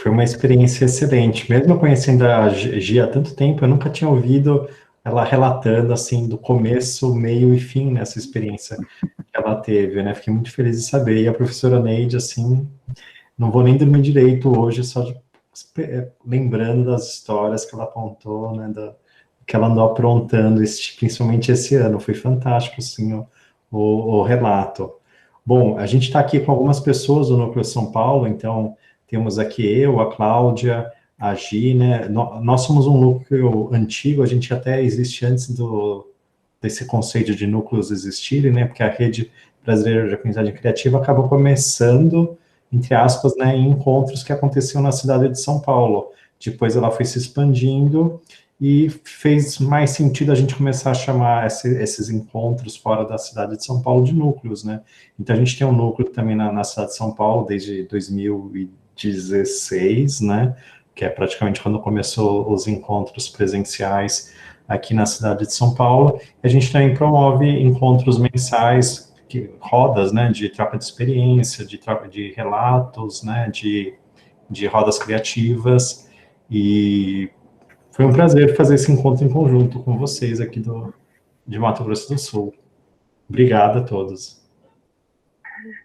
Foi uma experiência excelente. Mesmo conhecendo a Gi há tanto tempo, eu nunca tinha ouvido ela relatando, assim, do começo, meio e fim nessa experiência que ela teve, né? Fiquei muito feliz de saber. E a professora Neide, assim, não vou nem dormir direito hoje, só lembrando das histórias que ela contou, né? Que ela andou aprontando, principalmente esse ano. Foi fantástico, assim, o relato. Bom, a gente está aqui com algumas pessoas do Núcleo São Paulo, então temos aqui eu, a Cláudia, a Gi, né? Nós somos um núcleo antigo, a gente até existe antes desse conceito de núcleos existirem, né? Porque a rede Brasileira de Aprendizagem Criativa acabou começando, entre aspas, né, em encontros que aconteciam na cidade de São Paulo. Depois ela foi se expandindo e fez mais sentido a gente começar a chamar esses encontros fora da cidade de São Paulo de núcleos, né? Então a gente tem um núcleo também na cidade de São Paulo desde 2016, né? Que é praticamente quando começou os encontros presenciais aqui na cidade de São Paulo. A gente também promove encontros mensais, rodas, né, de troca de experiência, de relatos, né, de rodas criativas, e foi um prazer fazer esse encontro em conjunto com vocês aqui de Mato Grosso do Sul. Obrigado a todos.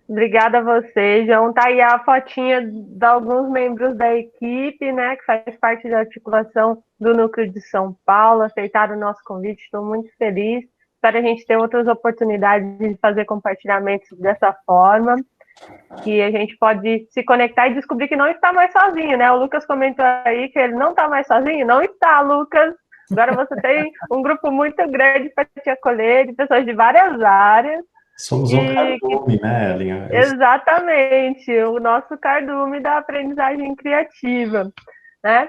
Obrigada a você, João. Tá aí a fotinha de alguns membros da equipe, né, que faz parte da articulação do Núcleo de São Paulo, aceitaram o nosso convite, estou muito feliz. Espero a gente ter outras oportunidades de fazer compartilhamentos dessa forma, que a gente pode se conectar e descobrir que não está mais sozinho, né? O Lucas comentou aí que ele não está mais sozinho. Não está, Lucas. Agora você tem um grupo muito grande para te acolher, de pessoas de várias áreas. Somos um cardume, né, Ellen? Exatamente, o nosso cardume da aprendizagem criativa, né?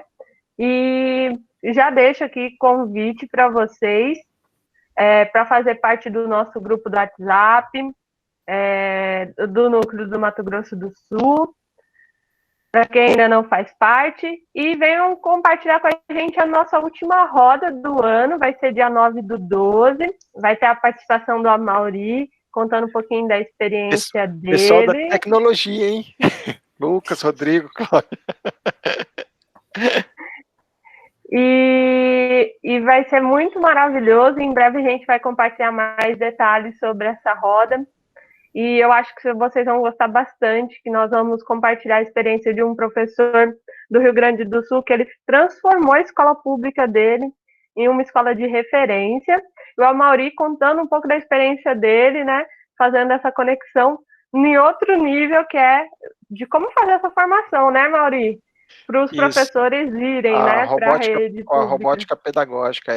E já deixo aqui convite para vocês, para fazer parte do nosso grupo do WhatsApp, do Núcleo do Mato Grosso do Sul, para quem ainda não faz parte, e venham compartilhar com a gente a nossa última roda do ano, vai ser dia 9/12, vai ter a participação do Amaury, contando um pouquinho da experiência dele. Pessoal da tecnologia, hein? Lucas, Rodrigo, Cláudio. E vai ser muito maravilhoso. Em breve a gente vai compartilhar mais detalhes sobre essa roda. E eu acho que vocês vão gostar bastante, que nós vamos compartilhar a experiência de um professor do Rio Grande do Sul, que ele transformou a escola pública dele em uma escola de referência. E o Amaury contando um pouco da experiência dele, né, fazendo essa conexão em outro nível, que é de como fazer essa formação, né, Amaury? Para os professores irem, né, para a rede pública. A robótica pedagógica,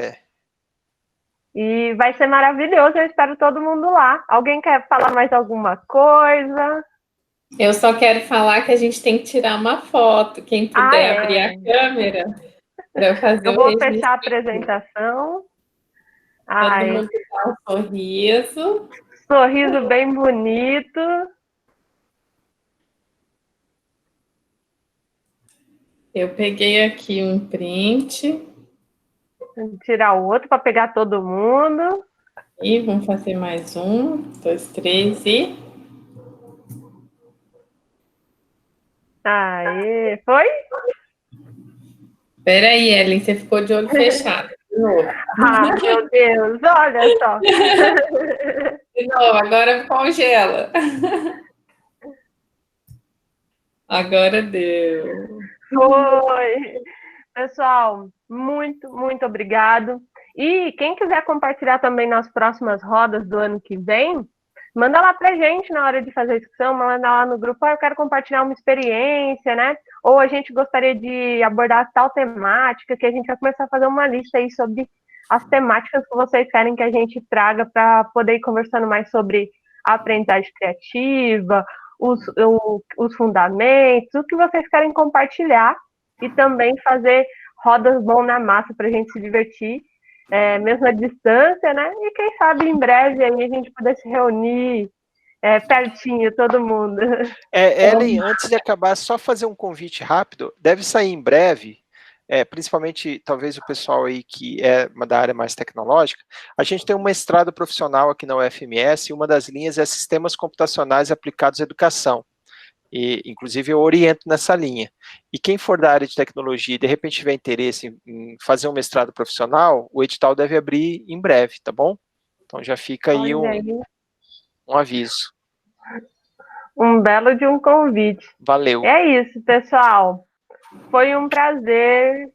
E vai ser maravilhoso, eu espero todo mundo lá. Alguém quer falar mais alguma coisa? Eu só quero falar que a gente tem que tirar uma foto. Quem puder abrir a câmera para eu fazer eu vou fechar a apresentação. Todo mundo dá um sorriso. Sorriso bem bonito. Eu peguei aqui um print. Vou tirar o outro para pegar todo mundo. E vamos fazer mais 1, 2, 3 e... Aê, foi? Peraí, Ellen, você ficou de olho fechado. De novo. Meu Deus, olha só. De novo, agora congela. Agora deu. Foi. Pessoal, muito, muito obrigado. E quem quiser compartilhar também nas próximas rodas do ano que vem, manda lá pra gente na hora de fazer a discussão, manda lá no grupo, eu quero compartilhar uma experiência, né? Ou a gente gostaria de abordar tal temática, que a gente vai começar a fazer uma lista aí sobre as temáticas que vocês querem que a gente traga para poder ir conversando mais sobre a aprendizagem criativa, os fundamentos, o que vocês querem compartilhar, e também fazer rodas bom na massa para a gente se divertir, mesmo à distância, né? E quem sabe em breve aí a gente poder se reunir pertinho, todo mundo. Ellen, antes de acabar, só fazer um convite rápido, deve sair em breve, principalmente talvez o pessoal aí que é da área mais tecnológica, a gente tem um mestrado profissional aqui na UFMS, e uma das linhas é Sistemas Computacionais Aplicados à Educação. E, inclusive, eu oriento nessa linha. E quem for da área de tecnologia e, de repente, tiver interesse em fazer um mestrado profissional, o edital deve abrir em breve, tá bom? Então, já fica aí um aviso. Um belo de um convite. Valeu. É isso, pessoal. Foi um prazer.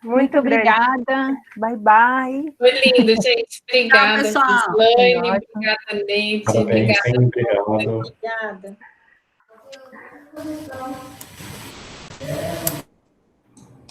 Muito obrigada. Bye, bye. Foi lindo, gente. Obrigada, Gislaine. Obrigada, Neide. Parabéns, Obrigada. obrigado. Obrigada.